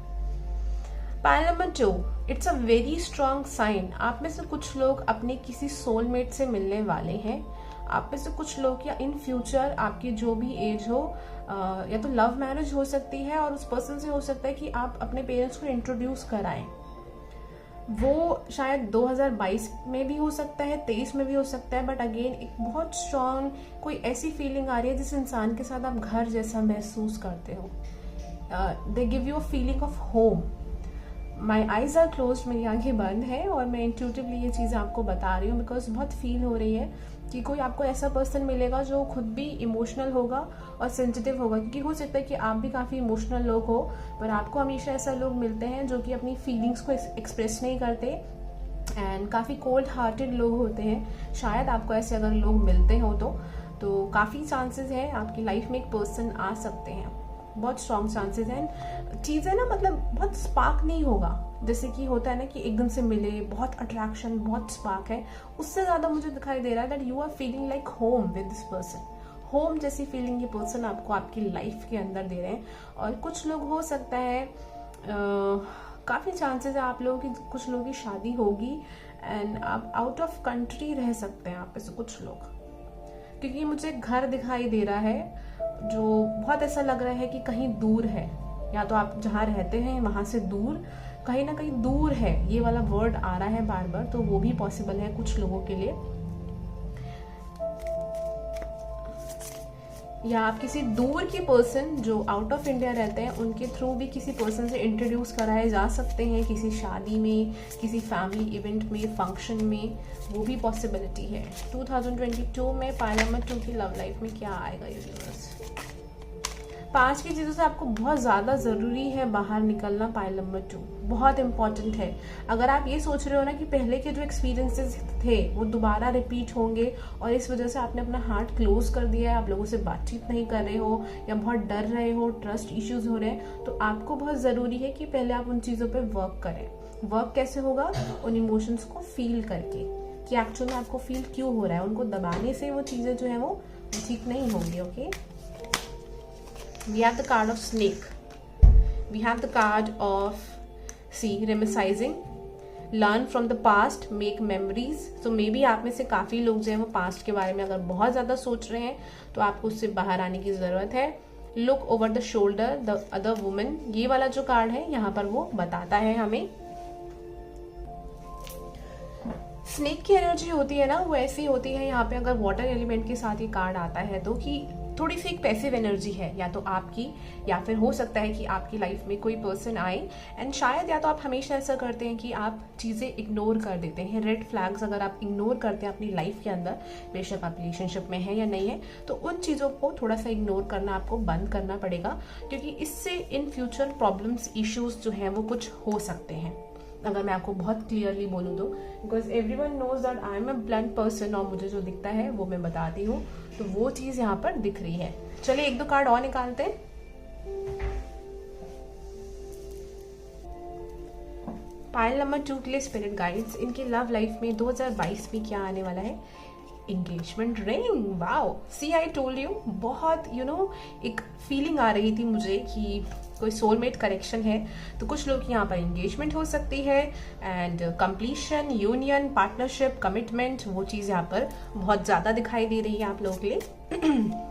Pile number 2, it's a very strong sign. आप में से कुछ लोग अपने किसी सोलमेट से मिलने वाले हैं। आप में से कुछ लोग या इन फ्यूचर आपकी जो भी एज हो, या तो लव मैरिज हो सकती है और उस पर्सन से हो सकता है कि आप अपने पेरेंट्स को इंट्रोड्यूस कराएं। वो शायद 2022 में भी हो सकता है, 23 में भी हो सकता है, बट अगेन एक बहुत स्ट्रॉन्ग कोई ऐसी फीलिंग आ रही है जिस इंसान के साथ आप घर जैसा महसूस करते हो। They give you a feeling of home. My eyes are close, मेरी आंखें बंद है और मैं इंट्यूटिवली ये चीज़ें आपको बता रही हूँ बिकॉज बहुत फील हो रही है कि कोई आपको ऐसा पर्सन मिलेगा जो खुद भी इमोशनल होगा और सेंसिटिव होगा। क्योंकि हो सकता है कि आप भी काफ़ी इमोशनल लोग हो, पर आपको हमेशा ऐसा लोग मिलते हैं जो कि अपनी फीलिंग्स को एक्सप्रेस नहीं करते एंड काफ़ी कोल्ड हार्टेड लोग होते हैं। शायद आपको ऐसे अगर लोग मिलते हो तो काफ़ी चांसेस हैं आपकी लाइफ में एक पर्सन आ सकते हैं, बहुत स्ट्रॉन्ग चांसेस हैं। चीज़ें ना मतलब बहुत स्पार्क नहीं होगा, जैसे कि होता है ना कि एकदम से मिले, बहुत अट्रैक्शन, बहुत स्पार्क है। उससे ज़्यादा मुझे दिखाई दे रहा है that you are feeling like home with this person. Home जैसी फीलिंग ये पर्सन आपको आपकी लाइफ के अंदर दे रहे हैं। और कुछ लोग हो सकता है, काफ़ी चांसेस है आप लोगों की, कुछ लोगों की शादी होगी एंड आप आउट ऑफ कंट्री रह सकते हैं आप ऐसे कुछ लोग, क्योंकि मुझे घर दिखाई दे रहा है जो बहुत ऐसा लग रहा है कि कहीं दूर है, या तो आप जहाँ रहते हैं वहाँ से दूर, कहीं ना कहीं दूर है, ये वाला वर्ड आ रहा है बार बार, तो वो भी पॉसिबल है कुछ लोगों के लिए। या आप किसी दूर के पर्सन जो आउट ऑफ इंडिया रहते हैं उनके थ्रू भी किसी पर्सन से इंट्रोड्यूस कराए जा सकते हैं, किसी शादी में, किसी फैमिली इवेंट में, फंक्शन में, वो भी पॉसिबिलिटी है। 2022 में पाइल नंबर 2 की लव लाइफ में क्या आएगा यूनिवर्स। पास की चीज़ों से आपको बहुत ज़्यादा ज़रूरी है बाहर निकलना। पाइल नंबर 2 बहुत इंपॉर्टेंट है। अगर आप ये सोच रहे हो ना कि पहले के जो एक्सपीरियंसेस थे वो दोबारा रिपीट होंगे और इस वजह से आपने अपना हार्ट क्लोज कर दिया है, आप लोगों से बातचीत नहीं कर रहे हो या बहुत डर रहे हो, ट्रस्ट इश्यूज हो रहे हैं, तो आपको बहुत ज़रूरी है कि पहले आप उन चीज़ों पर वर्क करें। वर्क कैसे होगा? उन इमोशंस को फील करके कि एक्चुअली में आपको फील क्यों हो रहा है। उनको दबाने से वो चीज़ें जो है वो ठीक नहीं होंगी। Okay, we have the card of snake, we have the card of reminiscing, learn from the past, make memories. So maybe आप में से काफ़ी लोग जो है वो पास्ट के बारे में अगर बहुत ज़्यादा सोच रहे हैं तो आपको उससे बाहर आने की ज़रूरत है। Look over the shoulder the other woman, ये वाला जो कार्ड है यहाँ पर वो बताता है हमें स्नेक की एनर्जी होती है ना, वो ऐसी होती है यहाँ पे। अगर वाटर एलिमेंट के साथ ये कार्ड आता है तो कि थोड़ी सी एक पैसिव एनर्जी है, या तो आपकी या फिर हो सकता है कि आपकी लाइफ में कोई पर्सन आए एंड शायद या तो आप हमेशा ऐसा करते हैं कि आप चीज़ें इग्नोर कर देते हैं। रेड फ्लैग्स अगर आप इग्नोर करते हैं अपनी लाइफ के अंदर, बेशक आप रिलेशनशिप में हैं या नहीं है, तो उन चीज़ों को थोड़ा सा इग्नोर करना आपको बंद करना पड़ेगा, क्योंकि इससे इन फ्यूचर प्रॉब्लम्स इश्यूज जो हैं वो कुछ हो सकते हैं। अगर मैं आपको बहुत क्लियरली बोलूँ तो, because everyone knows that I am a blunt person, और मुझे जो दिखता है वो मैं बताती हूँ, तो वो चीज़ यहाँ पर दिख रही है। चलिए एक दो कार्ड और निकालते हैं। पाइल नंबर 2 के लिए स्पिरिट गाइड्स, इनकी लव लाइफ में 2022 में क्या आने वाला है? Engagement ring. Wow, see I told you. बहुत एक फीलिंग आ रही थी मुझे कि कोई सोलमेट करेक्शन है, तो कुछ लोग यहाँ पर एंगेजमेंट हो सकती है and completion, union, partnership, commitment, वो चीज़ यहाँ पर बहुत ज़्यादा दिखाई दे रही है आप लोगों के लिए।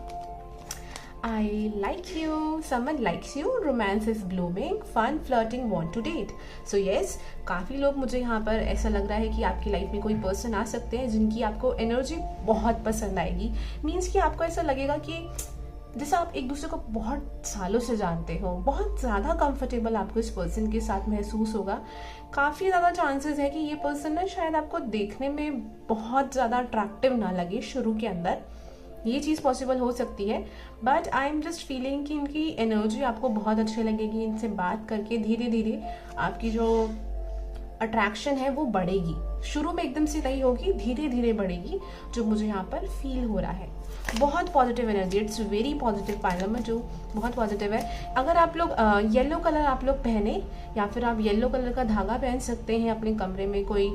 I like you, someone likes you, romance is blooming, fun, flirting, want to date. So yes, काफ़ी लोग, मुझे यहाँ पर ऐसा लग रहा है कि आपकी लाइफ में कोई पर्सन आ सकते हैं जिनकी आपको एनर्जी बहुत पसंद आएगी। मीन्स कि आपको ऐसा लगेगा कि जैसे आप एक दूसरे को बहुत सालों से जानते हो, बहुत ज़्यादा कंफर्टेबल आपको इस पर्सन के साथ महसूस होगा। काफ़ी ज़्यादा चांसेस है कि ये पर्सन ना शायद आपको देखने में बहुत ज़्यादा अट्रैक्टिव ना लगे शुरू के अंदर, ये चीज़ पॉसिबल हो सकती है, but I am just feeling कि इनकी एनर्जी आपको बहुत अच्छी लगेगी। इनसे बात करके धीरे धीरे आपकी जो अट्रैक्शन है वो बढ़ेगी। शुरू में एकदम से नहीं होगी, धीरे धीरे बढ़ेगी, जो मुझे यहाँ पर फील हो रहा है। बहुत positive energy, it's very positive. Pile number 2 बहुत पॉजिटिव है। अगर आप लोग येलो कलर आप लोग पहने, या फिर आप येलो कलर का धागा पहन सकते हैं, अपने कमरे में कोई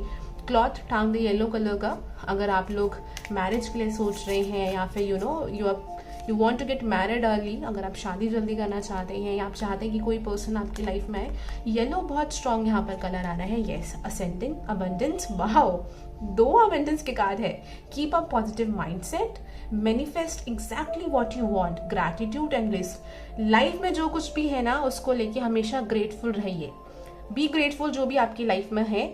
क्लॉथ टांग दे येलो कलर का। अगर आप लोग मैरिज के लिए सोच रहे हैं, या फिर you want to get married early, अगर आप शादी जल्दी करना चाहते हैं, या आप चाहते हैं कि कोई पर्सन आपकी लाइफ में आए, येलो बहुत स्ट्रॉन्ग यहाँ पर कलर आ रहा है। Yes, ascending, abundance. Wow, 2 abundance के कार्ड है। Keep a positive mindset, manifest exactly what you want, gratitude and bliss. Life में जो कुछ भी है ना, उसको लेके हमेशा ग्रेटफुल रहिए। बी ग्रेटफुल जो भी आपकी लाइफ में है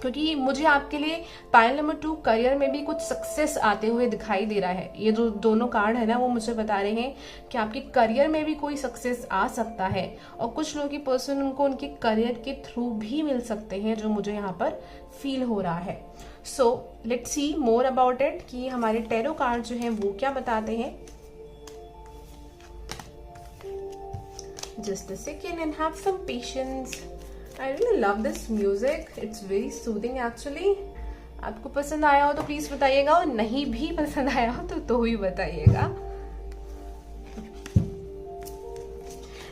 क्योंकि मुझे आपके लिए पाइल नंबर 2 करियर में भी कुछ सक्सेस आते हुए दिखाई दे रहा है। ये जो दोनों कार्ड है ना, वो मुझे बता रहे हैं कि आपके करियर में भी कोई सक्सेस आ सकता है, और कुछ लोगों की पर्सन उनको उनके करियर के थ्रू भी मिल सकते हैं, जो मुझे यहाँ पर फील हो रहा है। So let's see more about it कि हमारे टैरो कार्ड जो हैं वो क्या बताते हैं। Just a second and have some patience. I really love this music. It's very soothing actually. आपको पसंद आया हो तो प्लीज बताइएगा, और नहीं भी पसंद आया हो तो ही बताइएगा।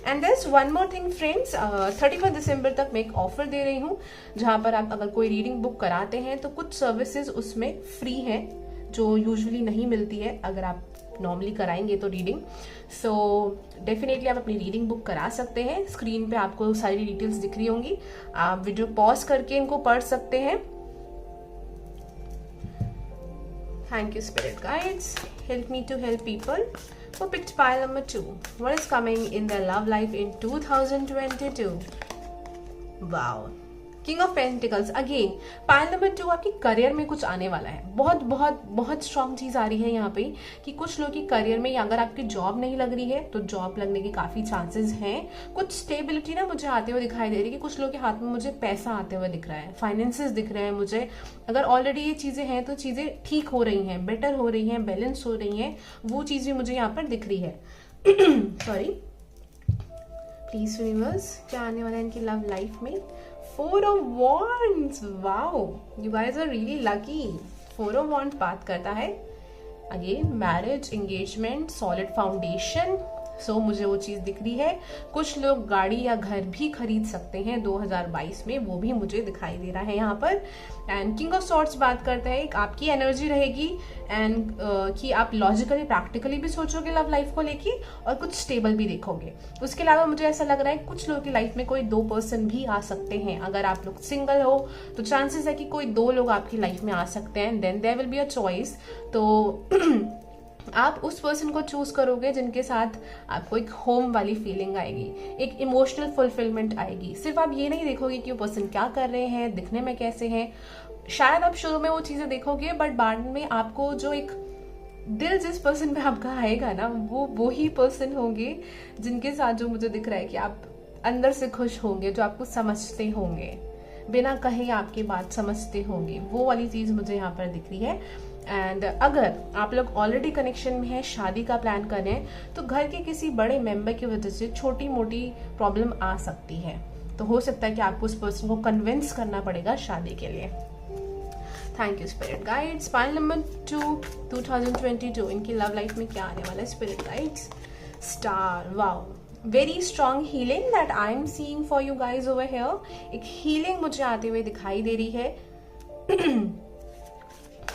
And there's one more thing friends, 31 दिसंबर तक मैं एक ऑफर दे रही हूँ, जहाँ पर आप अगर कोई रीडिंग बुक कराते हैं तो कुछ सर्विसेज उसमें फ्री हैं, जो यूजुअली नहीं मिलती है अगर आप नॉर्मली कराएंगे तो रीडिंग। सो डेफिनेटली आप अपनी रीडिंग बुक करा सकते हैं। स्क्रीन पे आपको सारी डिटेल्स दिख रही होंगी, आप वीडियो पॉज करके इनको पढ़ सकते हैं। Thank you spirit guides, help me to help people. For picked pile number 2, what is coming in their love life in 2022? Wow. King of pentacles again. Pile number 2 आपके करियर में कुछ आने वाला है। बहुत बहुत बहुत स्ट्रॉन्ग चीज आ रही है यहाँ पे कि कुछ लोग की करियर में, अगर आपकी जॉब नहीं लग रही है तो जॉब लगने के काफी चांसेस हैं। कुछ स्टेबिलिटी ना मुझे आते हुए दिखाई दे रही है कि कुछ लोग के हाथ में मुझे पैसा आते हुए दिख रहा है, फाइनेंसेस दिख रहे हैं मुझे। अगर ऑलरेडी ये चीजें हैं तो चीजें ठीक हो रही हैं, बेटर हो रही हैं, बैलेंस हो रही हैं, वो चीज भी मुझे यहाँ पर दिख रही है। सॉरी, प्लीज यूनिवर्स, क्या आने वाला है इनकी लव लाइफ में? 4 of wands, wow, you guys are really lucky. 4 of wands बात करता है again marriage, engagement, solid foundation. So मुझे वो चीज़ दिख रही है। कुछ लोग गाड़ी या घर भी खरीद सकते हैं 2022 में, वो भी मुझे दिखाई दे रहा है यहाँ पर। एंड किंग ऑफ सॉर्ट्स बात करता है एक आपकी एनर्जी रहेगी एंड कि आप लॉजिकली प्रैक्टिकली भी सोचोगे लव लाइफ को लेके और कुछ स्टेबल भी देखोगे। उसके अलावा मुझे ऐसा लग रहा है कुछ लोगों की लाइफ में कोई 2 पर्सन भी आ सकते हैं। अगर आप लोग सिंगल हो तो चांसेस है कि कोई 2 लोग आपकी लाइफ में आ सकते हैं। Then there will be a choice. तो आप उस पर्सन को चूज करोगे जिनके साथ आपको एक होम वाली फीलिंग आएगी, एक इमोशनल फुलफिलमेंट आएगी। सिर्फ आप ये नहीं देखोगे कि वो पर्सन क्या कर रहे हैं, दिखने में कैसे हैं। शायद आप शुरू में वो चीजें देखोगे बट बाद में आपको जो एक दिल जिस पर्सन पे आपका आएगा ना, वो ही पर्सन होंगे जिनके साथ जो मुझे दिख रहा है कि आप अंदर से खुश होंगे, जो आपको समझते होंगे, बिना कहे आपकी बात समझते होंगे। वो वाली चीज मुझे यहाँ पर दिख रही है। एंड अगर आप लोग ऑलरेडी कनेक्शन में हैं, शादी का प्लान कर रहे हैं, तो घर के किसी बड़े मेंबर की वजह से छोटी मोटी प्रॉब्लम आ सकती है। तो हो सकता है कि आपको उस पर्सन को कन्विंस करना पड़ेगा शादी के लिए। Thank you spirit guides. Pile number 2, 2022 इनकी लव लाइफ में क्या आने वाला है spirit guides? Star, wow, very strong healing that I am seeing for you guys over here. एक हीलिंग मुझे आते हुए दिखाई दे रही है।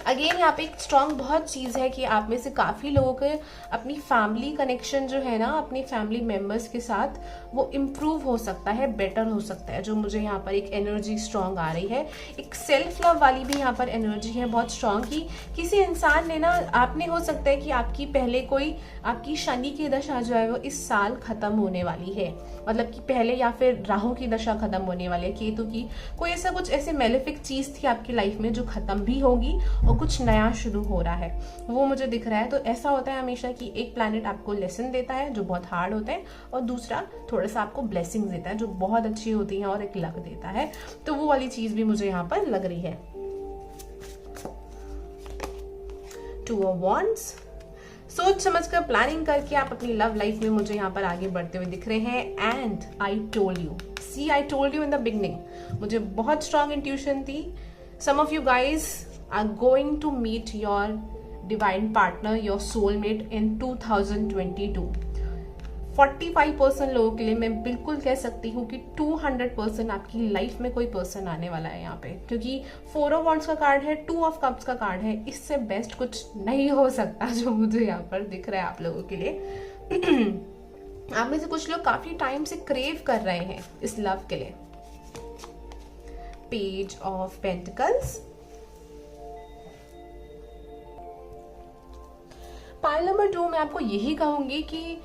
अगेन यहाँ पे एक स्ट्रॉन्ग बहुत चीज है कि आप में से काफी लोगों के अपनी फैमिली कनेक्शन जो है ना, अपनी फैमिली मेंबर्स के साथ वो इम्प्रूव हो सकता है, बेटर हो सकता है। जो मुझे यहाँ पर एक एनर्जी स्ट्रॉन्ग आ रही है, एक सेल्फ लव वाली भी यहाँ पर एनर्जी है बहुत स्ट्रॉन्ग की किसी इंसान ने ना, आपने हो सकता है कि आपकी पहले कोई आपकी शनि की दशा जो है वो इस साल खत्म होने वाली है, मतलब कि पहले, या फिर राहु की दशा खत्म होने वाली है, केतु की, कोई ऐसा कुछ ऐसे मेलेफिक चीज थी आपकी लाइफ में जो खत्म भी होगी और कुछ नया शुरू हो रहा है, वो मुझे दिख रहा है। तो ऐसा होता है हमेशा कि एक प्लैनेट आपको लेसन देता है जो बहुत हार्ड होता है और दूसरा थोड़ा सा आपको ब्लेसिंग्स देता है जो बहुत अच्छी होती है और एक लक देता है। तो वो वाली चीज भी मुझे यहाँ पर लग रही है। 2 ऑफ वॉन्ड्स, सोच समझ कर प्लानिंग करके आप अपनी लव लाइफ में मुझे यहाँ पर आगे बढ़ते हुए दिख रहे हैं। And I told you, see I told you in the beginning, मुझे बहुत स्ट्रॉन्ग इंट्यूशन थी। Some of you guys are going to meet your divine partner, your soulmate in 2022। 45% लोगों के लिए मैं बिल्कुल कह सकती हूँ कि 200% आपकी लाइफ में कोई पर्सन आने वाला है यहाँ पे, क्योंकि 4 ऑफ वॉन्ड्स का कार्ड है, 2 ऑफ कप्स का कार्ड है। इससे बेस्ट कुछ नहीं हो सकता जो मुझे यहाँ पर दिख रहा है आप लोगों के लिए। आप में से कुछ लोग काफी टाइम से क्रेव कर रहे हैं इस लव के लिए। Page of pentacles, pile number 2 मैं आपको यही कहूंगी कि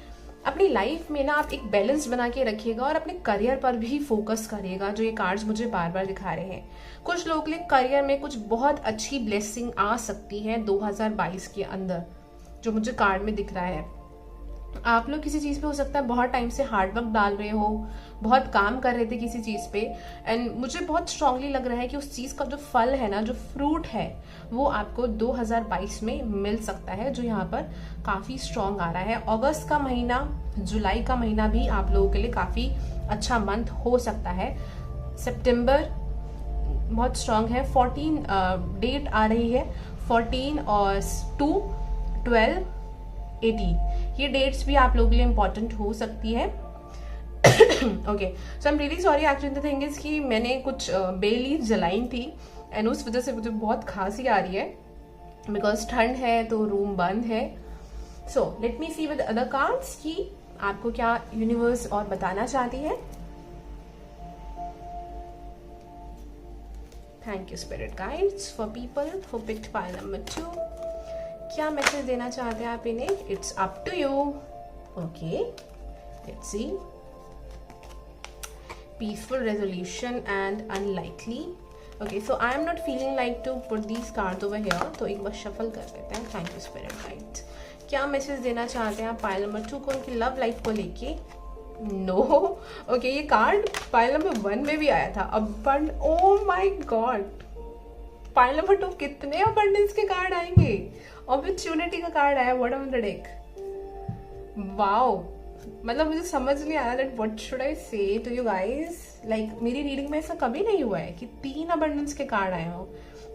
अपनी लाइफ में ना आप एक बैलेंस बना के रखिएगा और अपने करियर पर भी फोकस करिएगा, जो ये कार्ड्स मुझे बार बार दिखा रहे हैं। कुछ लोगों के लिए करियर में कुछ बहुत अच्छी ब्लेसिंग आ सकती है 2022 के अंदर, जो मुझे कार्ड में दिख रहा है। आप लोग किसी चीज पे हो सकता है बहुत टाइम से हार्ड वर्क डाल रहे हो, बहुत काम कर रहे थे किसी चीज पे, एंड मुझे बहुत स्ट्रांगली लग रहा है कि उस चीज का जो फल है ना, जो फ्रूट है, वो आपको 2022 में मिल सकता है, जो यहाँ पर काफी स्ट्रांग आ रहा है। अगस्त का महीना, जुलाई का महीना भी आप लोगों के लिए काफी अच्छा मंथ हो सकता है। सितंबर बहुत स्ट्रांग है। 14 डेट आ रही है, 14 और 2, 12, 18, ये डेट्स भी आप लोगों के लिए इंपॉर्टेंट हो सकती है। Okay, so I am really sorry, actually the thing is कि मैंने कुछ बे लीफ जलाई थी एंड उस वजह से मुझे बहुत खांसी आ रही है, बिकॉज ठंड है तो रूम बंद है। So let me see with other cards कि आपको क्या यूनिवर्स और बताना चाहती है। Thank you spirit guides for people who picked pile number 2। क्या मैसेज देना चाहते हैं आप इन्हें? It's up to you. Okay, let's see. Peaceful resolution and unlikely. Okay, so I am not feeling like to put these cards over here. तो एक बार shuffle कर लेते हैं। Thank you spirit guides. क्या मैसेज देना चाहते हैं आप पाइल नंबर 2 को उनकी लव लाइफ को लेके? नो, ओके, ये कार्ड पाइल नंबर 1 में भी आया था। अबंड, oh my god, pile number 2 कितने अबंडेंस के कार्ड आएंगे? अपॉर्चुनिटी का कार्ड आया bottom of the deck. Wow, मतलब मुझे समझ नहीं आ रहा दैट व्हाट शुड आई से टू यू गाइस। लाइक मेरी रीडिंग में ऐसा कभी नहीं हुआ है कि 3 अबंडेंस के कार्ड आए हो।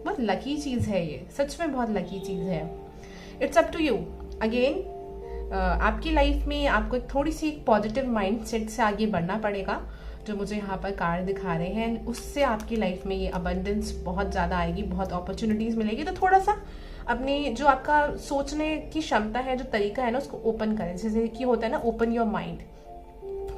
बहुत लकी चीज है ये, सच में बहुत लकी चीज है। It's up to you again. आपकी लाइफ में आपको थोड़ी सी एक पॉजिटिव माइंडसेट से आगे बढ़ना पड़ेगा, जो मुझे यहाँ पर कार्ड दिखा रहे हैं। उससे आपकी लाइफ में ये अबंडेंस बहुत ज़्यादा आएगी, बहुत अपॉर्चुनिटीज़ मिलेगी। तो थोड़ा सा अपनी जो आपका सोचने की क्षमता है, जो तरीका है ना, उसको ओपन करें। जैसे कि होता है ना, ओपन योर माइंड,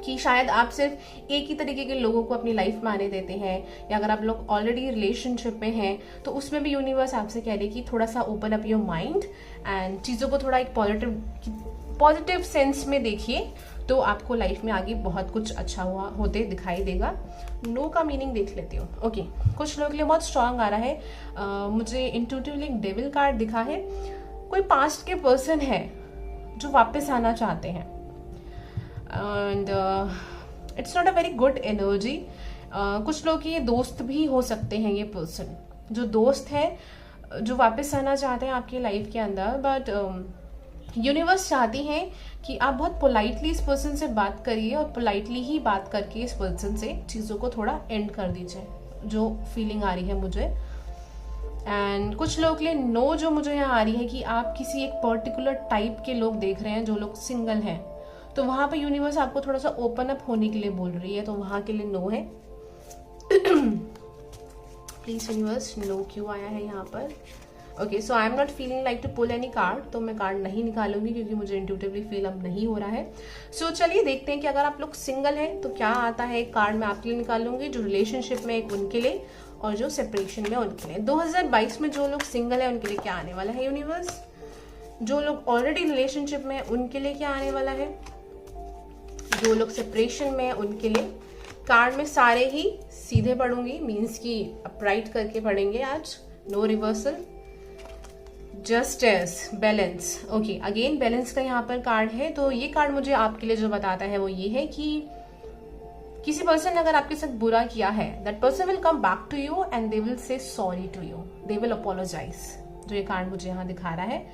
कि शायद आप सिर्फ एक ही तरीके के लोगों को अपनी लाइफ में आने देते हैं, या अगर आप लोग ऑलरेडी रिलेशनशिप में हैं तो उसमें भी यूनिवर्स आपसे कह रहे कि थोड़ा सा open up your mind and चीज़ों को थोड़ा एक पॉजिटिव सेंस में देखिए, तो आपको लाइफ में आगे बहुत कुछ अच्छा हुआ होते दिखाई देगा। नो का मीनिंग देख लेती हूँ। ओके, कुछ लोगों के लिए बहुत स्ट्रांग आ रहा है। मुझे इंट्यूटिवली एक डेविल कार्ड दिखा है। कोई पास्ट के पर्सन है जो वापस आना चाहते हैं, and it's not a very good energy. कुछ लोग ये दोस्त भी हो सकते हैं। ये पर्सन जो दोस्त है, जो वापस आना चाहते हैं आपकी लाइफ के अंदर, बट यूनिवर्स चाहती है कि आप बहुत पोलाइटली इस पर्सन से बात करिए, और पोलाइटली ही बात करके इस पर्सन से चीज़ों को थोड़ा एंड कर दीजिए, जो फीलिंग आ रही है मुझे। एंड कुछ लोगों के लिए नो जो मुझे यहाँ आ रही है कि आप किसी एक पर्टिकुलर टाइप के लोग देख रहे हैं, जो लोग सिंगल हैं, तो वहां पे यूनिवर्स आपको थोड़ा सा ओपन अप होने के लिए बोल रही है, तो वहां के लिए नो है। प्लीज यूनिवर्स, नो क्यों आया है यहाँ पर? Okay, so I am not feeling like to pull any card, तो मैं कार्ड नहीं निकालूंगी क्योंकि मुझे इंट्यूटिवली फील अब नहीं हो रहा है। सो चलिए देखते हैं कि अगर आप लोग सिंगल हैं तो क्या आता है। एक कार्ड मैं आपके लिए निकालूंगी, जो रिलेशनशिप में एक उनके लिए, और जो सेपरेशन में उनके लिए। 2022 में जो लोग सिंगल है उनके लिए क्या आने वाला है यूनिवर्स? जो लोग ऑलरेडी रिलेशनशिप में है उनके लिए क्या आने वाला है? जो लोग सेपरेशन में है उनके लिए। कार्ड में सारे ही सीधे पढ़ूंगी, मीन्स की अपराइट करके पढ़ेंगे आज, no reversal. Justice, balance. Okay, again balance का यहाँ पर कार्ड है। तो ये कार्ड मुझे आपके लिए जो बताता है वो ये है कि किसी पर्सन ने अगर आपके साथ बुरा किया है, that person will come back to you and they will say sorry to you, they will apologize. जो ये कार्ड मुझे यहाँ दिखा रहा है,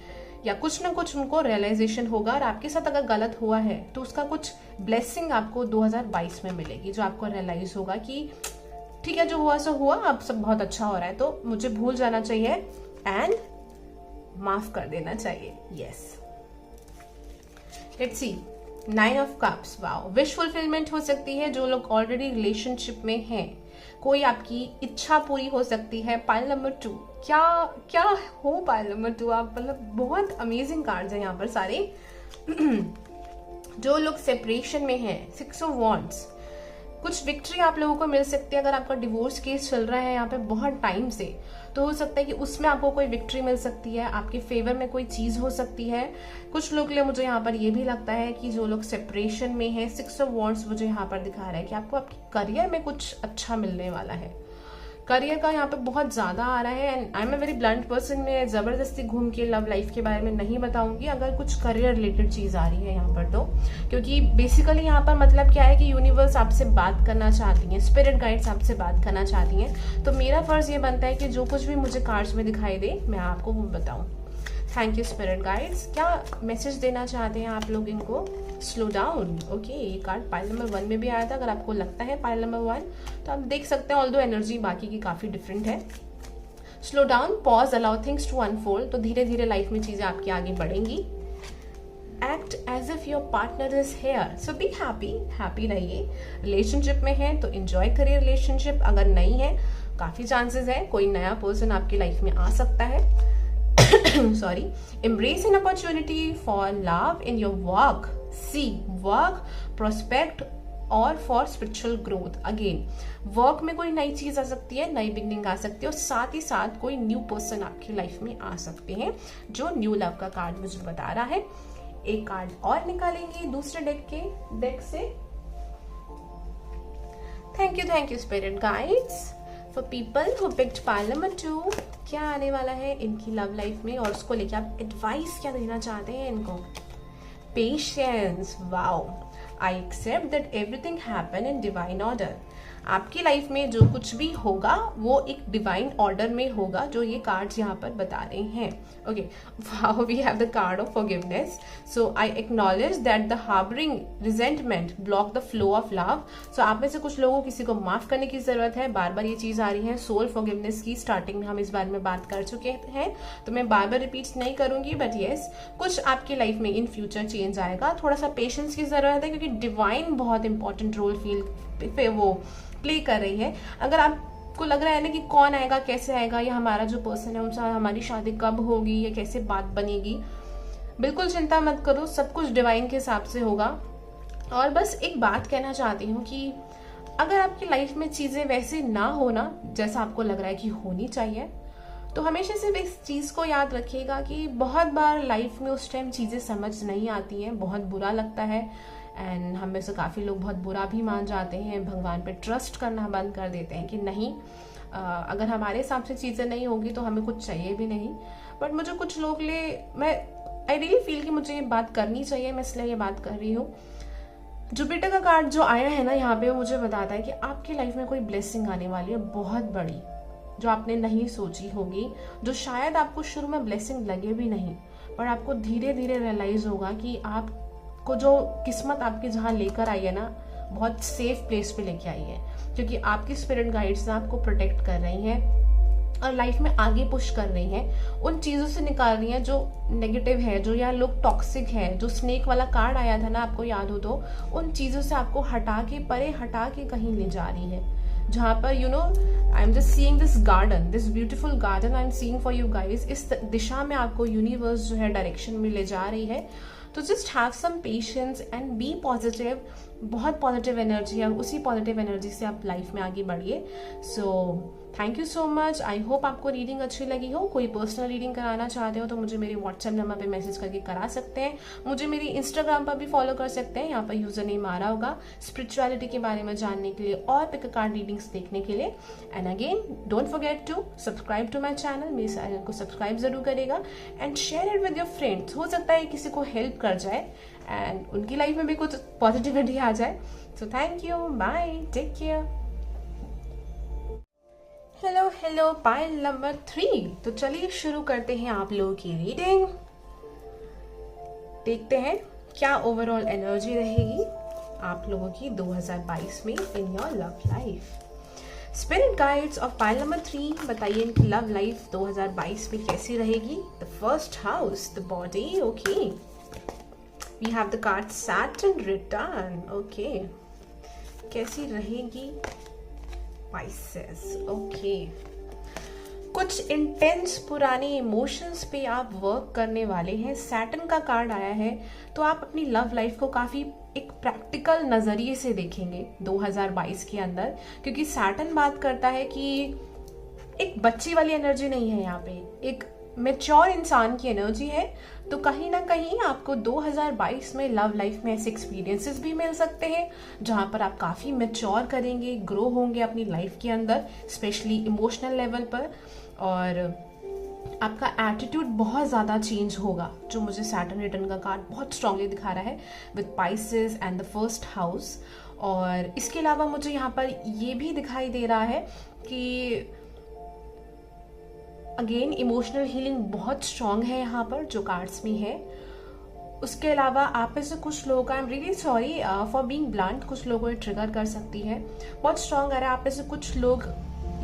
या कुछ ना कुछ उनको रियलाइजेशन होगा, और आपके साथ अगर गलत हुआ है तो उसका कुछ ब्लेसिंग आपको 2022 में मिलेगी, जो आपको रियलाइज होगा कि ठीक है, जो हुआ सो हुआ, अब सब बहुत अच्छा हो रहा है, तो मुझे भूल जाना चाहिए एंड माफ कर देना चाहिए। Yes, let's see, 9 of cups. Wow, wish fulfilment हो सकती है। जो लोग ऑलरेडी रिलेशनशिप में हैं, कोई आपकी इच्छा पूरी हो सकती है। पाइल नंबर 2, क्या क्या हो पाइल नंबर 2? आप मतलब बहुत अमेजिंग कार्ड्स हैं यहाँ पर सारे। जो लोग सेपरेशन में हैं, 6 ऑफ वॉन्ड्स, कुछ विक्ट्री आप लोगों को मिल सकती है। अगर आपका डिवोर्स केस चल रहा है यहाँ पे बहुत टाइम से, तो हो सकता है कि उसमें आपको कोई विक्ट्री मिल सकती है, आपके फेवर में कोई चीज हो सकती है। कुछ लोग के लिए मुझे यहाँ पर ये भी लगता है कि जो लोग सेपरेशन में है, 6 ऑफ वॉन्ड्स मुझे यहाँ पर दिखा रहा है कि आपको आपके करियर में कुछ अच्छा मिलने वाला है। करियर का यहाँ पे बहुत ज्यादा आ रहा है, and I am a very blunt person. मैं जबरदस्ती घूम के लव लाइफ के बारे में नहीं बताऊंगी अगर कुछ करियर रिलेटेड चीज आ रही है यहाँ पर, तो क्योंकि बेसिकली यहाँ पर मतलब क्या है कि यूनिवर्स आपसे बात करना चाहती है, स्पिरिट गाइड्स आपसे बात करना चाहती हैं। तो मेरा फर्ज ये बनता है कि जो कुछ भी मुझे कार्ड्स में दिखाई दे मैं आपको वो बताऊं। Thank you spirit guides. क्या मैसेज देना चाहते हैं आप लोग इनको? Slow down. ओके, ये कार्ड पाइल नंबर 1 में भी आया था। अगर आपको लगता है पाइल नंबर 1, तो आप देख सकते हैं, ऑल्दो एनर्जी बाकी की काफी डिफरेंट है। Slow down, pause, allow things to unfold. तो धीरे धीरे लाइफ में चीजें आपकी आगे बढ़ेंगी। Act as if your partner is here, so be happy, happy रहिए। रिलेशनशिप में है तो एंजॉय करिए रिलेशनशिप। अगर नहीं है, काफी चांसेस है कोई नया पर्सन आपकी लाइफ में आ सकता है। Sorry. Embrace an opportunity for love in your work. See, work, prospect और for spiritual growth. Again, work में कोई नई चीज आ सकती है, नई बिगनिंग आ सकती है, और साथ ही साथ कोई न्यू पर्सन आपकी लाइफ में आ सकते हैं, जो न्यू लव का कार्ड मुझे बता रहा है। एक कार्ड और निकालेंगे दूसरे डेक से। Thank you spirit guides for people who picked pile number 2। क्या आने वाला है इनकी लव लाइफ में, और उसको लेके आप एडवाइस क्या देना चाहते हैं इनको? Patience. Wow, I accept that everything happen in divine order. आपकी लाइफ में जो कुछ भी होगा वो एक डिवाइन ऑर्डर में होगा, जो ये कार्ड्स यहाँ पर बता रहे हैं। Okay, wow, we have the card of forgiveness. So I acknowledge that the harbouring resentment block the flow of love. So आप में से कुछ लोगों को किसी को माफ करने की जरूरत है, बार बार ये चीज आ रही है। सोल फॉरगिवनेस की स्टार्टिंग में हम इस बारे में बात कर चुके हैं, तो मैं बार बार रिपीट नहीं करूंगी, बट येस, कुछ आपकी लाइफ में इन फ्यूचर चेंज आएगा। थोड़ा सा पेशेंस की जरूरत है, क्योंकि डिवाइन बहुत इंपॉर्टेंट रोल वो प्ले कर रही है। अगर आपको लग रहा है ना कि कौन आएगा, कैसे आएगा, या हमारा जो पर्सन है उनसे हमारी शादी कब होगी या कैसे बात बनेगी, बिल्कुल चिंता मत करो, सब कुछ डिवाइन के हिसाब से होगा। और बस एक बात कहना चाहती हूँ कि अगर आपकी लाइफ में चीजें वैसे ना हो ना जैसा आपको लग रहा है कि होनी चाहिए, तो हमेशा सिर्फ इस चीज को याद रखिएगा कि बहुत बार लाइफ में उस टाइम चीजें समझ नहीं आती हैं, बहुत बुरा लगता है, एंड हम में से काफ़ी लोग बहुत बुरा भी मान जाते हैं, भगवान पे ट्रस्ट करना बंद कर देते हैं कि नहीं, अगर हमारे हिसाब से चीज़ें नहीं होगी तो हमें कुछ चाहिए भी नहीं। बट मुझे कुछ लोग आई रियली फील कि मुझे ये बात करनी चाहिए, मैं इसलिए ये बात कर रही हूँ। जुपिटर का कार्ड जो आया है ना यहाँ पे, वो मुझे बताता है कि आपकी लाइफ में कोई ब्लेसिंग आने वाली है बहुत बड़ी, जो आपने नहीं सोची होगी, जो शायद आपको शुरू में ब्लेसिंग लगे भी नहीं, पर आपको धीरे धीरे रियलाइज होगा कि आप को जो किस्मत आपके जहाँ लेकर आई है ना, बहुत सेफ प्लेस पे लेके आई है, क्योंकि आपकी स्पिरिट गाइड्स ना आपको प्रोटेक्ट कर रही हैं और लाइफ में आगे पुश कर रही हैं, उन चीज़ों से निकाल रही हैं जो नेगेटिव है, जो या लोग टॉक्सिक है। जो स्नेक वाला कार्ड आया था ना, आपको याद हो तो, उन चीज़ों से आपको हटा के, परे हटा के कहीं ले जा रही है, जहाँ पर I am just seeing this garden, this beautiful garden I am seeing for you guys. इस दिशा में आपको यूनिवर्स जो है डायरेक्शन में ले जा रही है। तो just have some patience and be positive. बहुत पॉजिटिव एनर्जी है, उसी पॉजिटिव एनर्जी से आप लाइफ में आगे बढ़िए। सो thank you so much. I hope आपको रीडिंग अच्छी लगी हो। कोई पर्सनल रीडिंग कराना चाहते हो तो मुझे मेरे व्हाट्सएप नंबर पे मैसेज करके करा सकते हैं। मुझे मेरी इंस्टाग्राम पर भी फॉलो कर सकते हैं, यहाँ पर यूजर नेम आ रहा होगा, स्पिरिचुअलिटी के बारे में जानने के लिए और पिक कार्ड रीडिंग्स देखने के लिए। And again don't forget to subscribe to my channel, मेरे चैनल को सब्सक्राइब जरूर करेगा and share it with your friends. हो सकता है किसी को हेल्प कर जाए एंड उनकी लाइफ में भी कुछ पॉजिटिविटी आ जाए। So thank you, bye, take care. Hello pile number 3। तो चलिए शुरू करते हैं आप लोगों की रीडिंग। देखते हैं क्या ओवरऑल एनर्जी रहेगी आप लोगों की 2022 में in your love life. Spirit guides of pile number 3, बताइए इनकी लव लाइफ 2022 में कैसी रहेगी। The first house, the body, okay. We have the card Saturn return, okay. कैसी रहेगी Pisces, ओके। कुछ इंटेंस पुराने इमोशंस पे आप वर्क करने वाले हैं। सैटर्न का कार्ड आया है, तो आप अपनी लव लाइफ को काफी एक प्रैक्टिकल नजरिए से देखेंगे 2022 के अंदर, क्योंकि सैटर्न बात करता है कि एक बच्ची वाली एनर्जी नहीं है, यहाँ पे एक मैच्योर इंसान की एनर्जी है। तो कहीं ना कहीं आपको 2022 में लव लाइफ में ऐसे एक्सपीरियंसेस भी मिल सकते हैं जहां पर आप काफी मैच्योर करेंगे, ग्रो होंगे अपनी लाइफ के अंदर, स्पेशली इमोशनल लेवल पर, और आपका एटीट्यूड बहुत ज़्यादा चेंज होगा, जो मुझे सैटर्न रिटर्न का कार्ड बहुत स्ट्रांगली दिखा रहा है with Pisces and the first house. और इसके अलावा मुझे यहाँ पर ये भी दिखाई दे रहा है कि अगेन इमोशनल हीलिंग बहुत स्ट्रांग है यहाँ पर जो कार्ड्स में है। उसके अलावा आप में से कुछ लोगों का, आई am really sorry for being blunt, कुछ लोगों को ट्रिगर कर सकती है, बहुत स्ट्रांग आ रहा है। आप में से कुछ लोग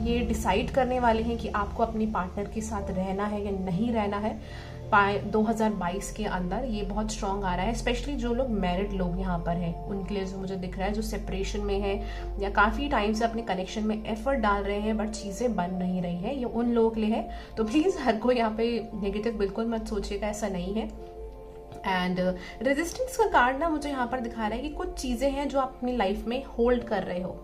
ये डिसाइड करने वाले हैं कि आपको अपनी पार्टनर के साथ रहना है या नहीं रहना है 2022 के अंदर। ये बहुत स्ट्रांग आ रहा है, स्पेशली जो लोग मैरिड लोग यहाँ पर हैं उनके लिए जो मुझे दिख रहा है, जो सेपरेशन में है या काफ़ी टाइम से अपने कनेक्शन में एफर्ट डाल रहे हैं बट चीज़ें बन नहीं रही है, ये उन लोगों के लिए है। तो प्लीज़ हर कोई यहाँ पे नेगेटिव बिल्कुल मत सोचिएगा, ऐसा नहीं है। एंड रेजिस्टेंस का कार्ड ना मुझे यहाँ पर दिखा रहा है कि कुछ चीज़ें हैं जो आप अपनी लाइफ में होल्ड कर रहे हो,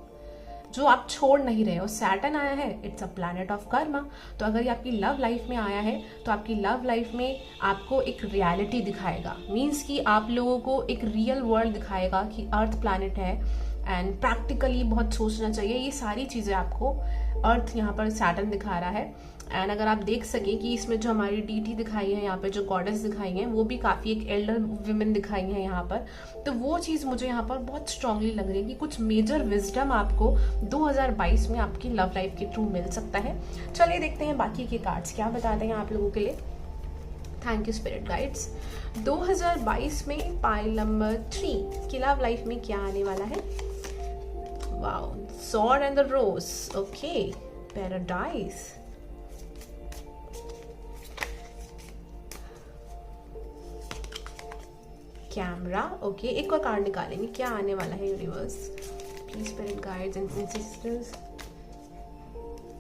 जो आप छोड़ नहीं रहे हो। सैटर्न आया है, it's a planet of Karma. तो अगर ये आपकी लव लाइफ में आया है तो आपकी लव लाइफ में आपको एक रियलिटी दिखाएगा, मीन्स कि आप लोगों को एक रियल वर्ल्ड दिखाएगा कि अर्थ प्लैनेट है एंड प्रैक्टिकली बहुत सोचना चाहिए। ये सारी चीज़ें आपको अर्थ यहाँ पर सैटर्न दिखा रहा है। एंड अगर आप देख सकें कि इसमें जो हमारी डीटी दिखाई है, यहाँ पे जो गॉडेस दिखाई हैं, वो भी काफ़ी एक एल्डर वुमेन दिखाई हैं यहाँ पर। तो वो चीज़ मुझे यहाँ पर बहुत स्ट्रांगली लग रही है कि कुछ मेजर विजडम आपको 2022 में आपकी लव लाइफ के थ्रू मिल सकता है। चलिए देखते हैं बाकी के कार्ड्स क्या बताते हैं आप लोगों के लिए। Thank you spirit guides. 2022 में पाइल नंबर 3 की लव लाइफ में क्या आने वाला है? Wow, sword and the rose. Okay, paradise, camera. Okay, एक और कार्ड निकालेंगे, क्या आने वाला है universe. Please spirit guides and sisters,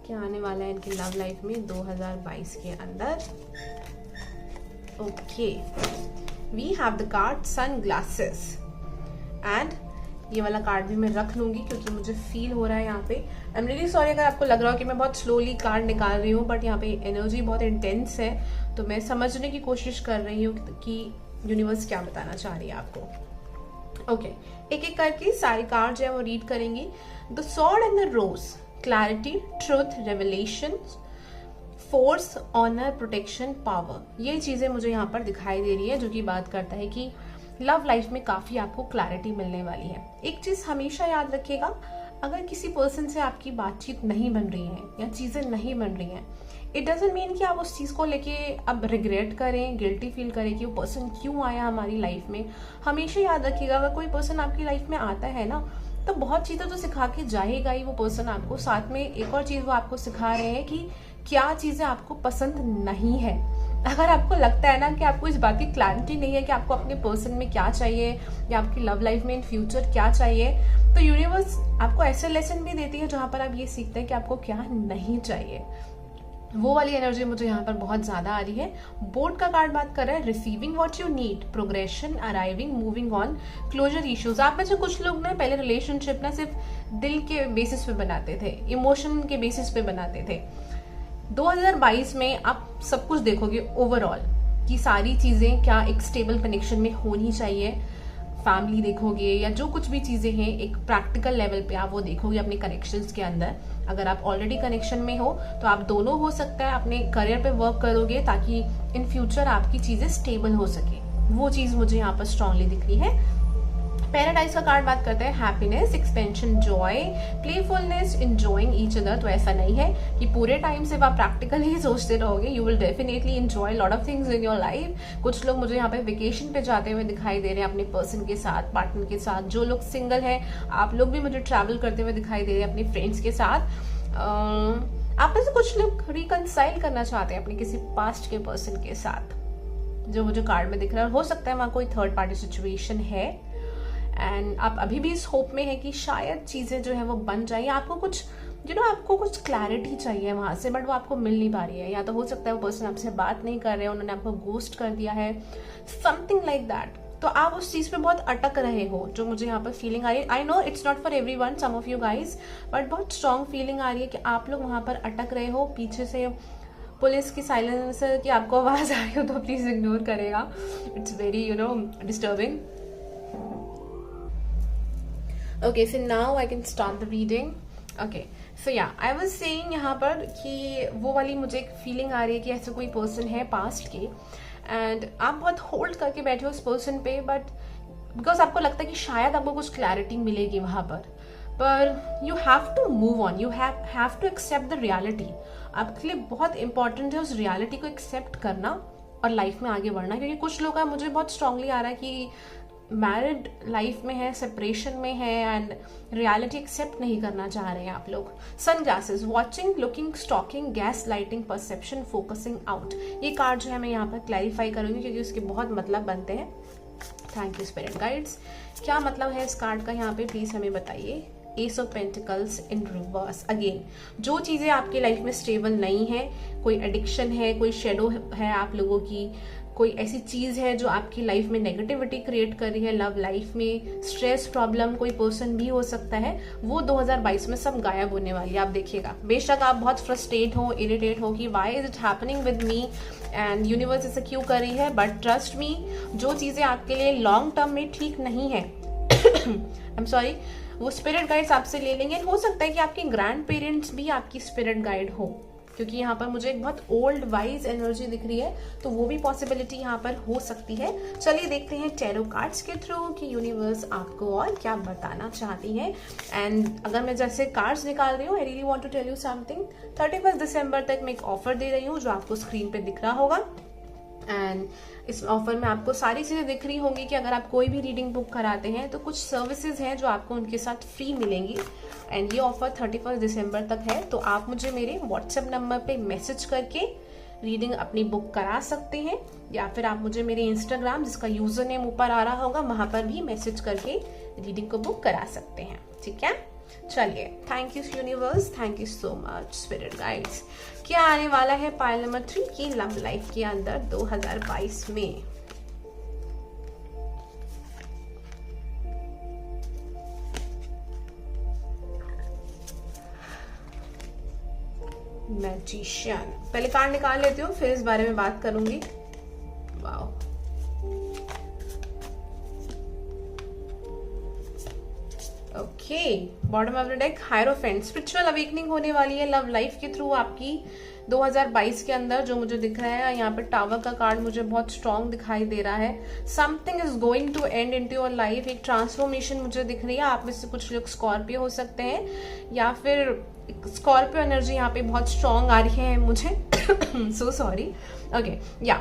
क्या आने वाला है इनकी लव लाइफ में 2022 के अंदर। Okay, we have the card sunglasses and ये वाला कार्ड भी मैं रख लूंगी क्योंकि मुझे फील हो रहा है यहाँ पे। आई एम रियली सॉरी अगर आपको लग रहा हो कि मैं बहुत स्लोली कार्ड निकाल रही हूँ, बट यहाँ पे एनर्जी बहुत इंटेंस है, तो मैं समझने की कोशिश कर रही हूँ कि यूनिवर्स क्या बताना चाह रही है आपको। ओके, एक एक करके सारे कार्ड जो है वो रीड करेंगी। The sword and the rose, clarity, truth, revelation, force, honour, protection, power. ये चीजें मुझे यहाँ पर दिखाई दे रही है, जो कि बात करता है कि लव लाइफ में काफी आपको क्लैरिटी मिलने वाली है। एक चीज हमेशा याद रखिएगा, अगर किसी पर्सन से आपकी बातचीत नहीं बन रही है या चीजें नहीं बन रही हैं, इट डजंट मीन कि आप उस चीज को लेके अब रिग्रेट करें, गिल्टी फील करें कि वो पर्सन क्यों आया हमारी लाइफ में। हमेशा याद रखिएगा, अगर कोई पर्सन आपकी लाइफ में आता है ना, तो बहुत चीजें तो सिखा के जाएगा ही वो पर्सन आपको। साथ में एक और चीज वो आपको सिखा रहे हैं कि क्या चीजें आपको पसंद नहीं है। अगर आपको लगता है ना कि आपको इस बात की क्लैरिटी नहीं है कि आपको अपने पर्सन में क्या चाहिए या आपकी लव लाइफ में इन फ्यूचर क्या चाहिए, तो यूनिवर्स आपको ऐसे लेसन भी देती है जहां पर आप ये सीखते हैं कि आपको क्या नहीं चाहिए। वो वाली एनर्जी मुझे यहाँ पर बहुत ज्यादा आ रही है। बोर्ड का कार्ड बात कर रहा है receiving what you need, progression, arriving, moving on, closure issues. आप में से कुछ लोग ना पहले रिलेशनशिप ना सिर्फ दिल के बेसिस पे बनाते थे, इमोशन के बेसिस पे बनाते थे। 2022 में आप सब कुछ देखोगे ओवरऑल कि सारी चीजें क्या एक स्टेबल कनेक्शन में होनी चाहिए। फैमिली देखोगे या जो कुछ भी चीजें हैं एक प्रैक्टिकल लेवल पे आप वो देखोगे अपने कनेक्शंस के अंदर। अगर आप ऑलरेडी कनेक्शन में हो तो आप दोनों हो सकता है अपने करियर पे वर्क करोगे ताकि इन फ्यूचर आपकी चीजें स्टेबल हो सके। वो चीज मुझे यहाँ पर स्ट्रांगली दिख रही है। पैराडाइज का कार्ड बात करते हैं happiness, expansion, Joy, playfulness, enjoying each other. तो ऐसा नहीं है कि पूरे टाइम सिर्फ आप प्रैक्टिकल ही सोचते रहोगे, you will definitely enjoy lot of things in your life. कुछ लोग मुझे यहाँ पे वेकेशन पे जाते हुए दिखाई दे रहे हैं अपने पर्सन के साथ, पार्टनर के साथ। जो लोग सिंगल हैं, आप लोग भी मुझे ट्रैवल करते हुए दिखाई दे रहे हैं अपने फ्रेंड्स के साथ। आप में से कुछ लोग रिकंसाइल करना चाहते हैं अपने किसी पास्ट के पर्सन के साथ, जो मुझे कार्ड में दिख रहा है। हो सकता है वहां कोई थर्ड पार्टी सिचुएशन है एंड आप अभी भी इस होप में है कि शायद चीजें जो है वो बन जाए। आपको कुछ आपको कुछ क्लैरिटी चाहिए वहां से, बट वो आपको मिल नहीं पा रही है। या तो हो सकता है वो पर्सन आपसे बात नहीं कर रहे हैं, उन्होंने आपको गोस्ट कर दिया है, समथिंग लाइक दैट। तो आप उस चीज पे बहुत अटक रहे हो, जो मुझे यहाँ पर फीलिंग आ रही है। I know it's not for everyone, some of you guys, but बहुत स्ट्रॉन्ग फीलिंग आ रही है कि आप लोग वहां पर अटक रहे हो। पीछे से पुलिस की साइलेंसर की आपको आवाज आ रही हो तो प्लीज इग्नोर करेगा, it's very disturbing. Okay, so now I can start the reading. Okay, so yeah, I was saying यहाँ पर कि वो वाली मुझे एक फीलिंग आ रही है कि ऐसा कोई पर्सन है पास्ट के एंड आप बहुत होल्ड करके बैठे हो उस पर्सन पे, बट बिकॉज आपको लगता है कि शायद आपको कुछ क्लैरिटी मिलेगी वहां पर you have to move on, you have to accept the reality. आपके लिए बहुत इंपॉर्टेंट है उस रियलिटी को एक्सेप्ट करना और लाइफ में आगे बढ़ना। क्योंकि कुछ लोग का मुझे बहुत स्ट्रांगली आ रहा है कि मैरिड लाइफ में है, सेपरेशन में है एंड रियलिटी एक्सेप्ट नहीं करना चाह रहे हैं आप लोग। Sunglasses, watching, looking, stalking, gaslighting, perception, focusing out. ये कार्ड जो है मैं यहाँ पर क्लैरिफाई करूंगी क्योंकि उसके बहुत मतलब बनते हैं। Thank you spirit guides. क्या मतलब है इस कार्ड का यहाँ पे प्लीज हमें बताइए। S of pentacles in reverse. Again जो चीजें आपकी लाइफ में स्टेबल नहीं है, कोई एडिक्शन है, कोई शेडो है आप लोगों की, कोई ऐसी चीज है जो आपकी लाइफ में नेगेटिविटी क्रिएट कर रही है, लव लाइफ में स्ट्रेस प्रॉब्लम, कोई पर्सन भी हो सकता है, वो 2022 में सब गायब होने वाली है। आप देखिएगा, बेशक आप बहुत फ्रस्ट्रेट हो, इरिटेट हो कि why is it happening with me and universe इसे क्यों कर रही है, बट ट्रस्ट मी, जो चीजें आपके लिए लॉन्ग टर्म में ठीक नहीं है आई एम सॉरी, वो स्पिरिट गाइड्स आपसे ले लेंगे। हो सकता है कि आपके ग्रैंड पेरेंट्स भी आपकी स्पिरिट गाइड हो, क्योंकि यहाँ पर मुझे एक बहुत ओल्ड वाइज एनर्जी दिख रही है, तो वो भी पॉसिबिलिटी यहाँ पर हो सकती है। चलिए देखते हैं टैरो कार्ड्स के थ्रू कि यूनिवर्स आपको और क्या बताना चाहती है। एंड अगर मैं जैसे कार्ड्स निकाल रही हूँ, I really want to tell you something. 31 दिसंबर तक मैं एक ऑफर दे रही हूँ जो आपको स्क्रीन पे दिख रहा होगा। एंड इस ऑफर में आपको सारी चीजें दिख रही होंगी कि अगर आप कोई भी रीडिंग बुक कराते हैं तो कुछ सर्विसेज हैं जो आपको उनके साथ फ्री मिलेंगी। एंड ये ऑफर 31 दिसंबर तक है, तो आप मुझे मेरे व्हाट्सएप नंबर पे मैसेज करके रीडिंग अपनी बुक करा सकते हैं, या फिर आप मुझे मेरे इंस्टाग्राम जिसका यूजर नेम ऊपर आ रहा होगा वहां पर भी मैसेज करके रीडिंग को बुक करा सकते हैं। ठीक है, चलिए, thank you universe, thank you so much spirit guides. क्या आने वाला है पाइल नंबर 3 की लव लाइफ के अंदर 2022 में? मैजिशियन। पहले कार्ड निकाल लेती हूँ, फिर इस बारे में बात करूंगी। Wow, okay, bottom of the deck hierophant. Spiritual awakening होने वाली है लव लाइफ के थ्रू आपकी 2022 के अंदर, जो मुझे दिख रहा है। यहाँ पे टावर का कार्ड मुझे बहुत स्ट्रांग दिखाई दे रहा है। Something is going to end into your life. एक ट्रांसफॉर्मेशन मुझे दिख रही है। आप में से कुछ लोग स्कॉर्पियो हो सकते हैं, या फिर स्कॉर्पियो एनर्जी यहाँ पे बहुत स्ट्रांग आ रही है मुझे। सो सॉरी। ओके, या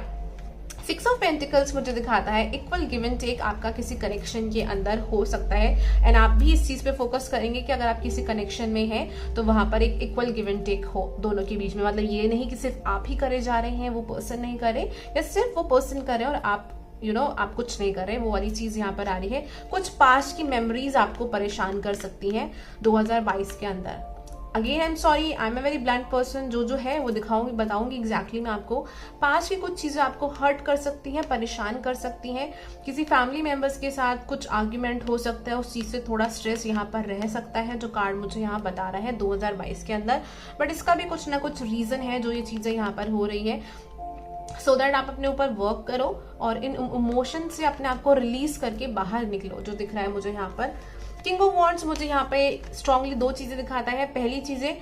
6 ऑफ पेंटिकल्स मुझे दिखाता है इक्वल गिव एंड टेक आपका किसी कनेक्शन के अंदर हो सकता है। एंड आप भी इस चीज पे फोकस करेंगे कि अगर आप किसी कनेक्शन में हैं तो वहां पर एक इक्वल गिव एंड टेक हो दोनों के बीच में। मतलब ये नहीं कि सिर्फ आप ही करे जा रहे हैं, वो पर्सन नहीं करे, या सिर्फ वो पर्सन करे और आप आप कुछ नहीं कर रहे, वो वाली चीज यहाँ पर आ रही है। कुछ पास्ट की मेमोरीज आपको परेशान कर सकती हैं 2022 के अंदर। Again I am sorry, I am a very blunt person. जो है वो दिखाऊंगी, बताऊंगी एग्जैक्टली मैं आपको। पास्ट की कुछ चीजें आपको हर्ट कर सकती हैं, परेशान कर सकती हैं। किसी फैमिली मेंबर्स के साथ कुछ आर्ग्यूमेंट हो सकता है, उस चीज से थोड़ा स्ट्रेस यहाँ पर रह सकता है, जो कार्ड मुझे यहाँ बता रहा है 2022 के अंदर। बट इसका भी कुछ ना कुछ रीजन है जो ये चीजें यहाँ पर हो रही है, सो दैट आप अपने ऊपर वर्क करो और इन इमोशन से अपने आप को रिलीज करके बाहर निकलो, जो दिख रहा है मुझे यहाँ पर। किंग ऑफ वॉन्ड्स मुझे यहाँ पे स्ट्रांगली 2 चीजें दिखाता है। पहली चीजें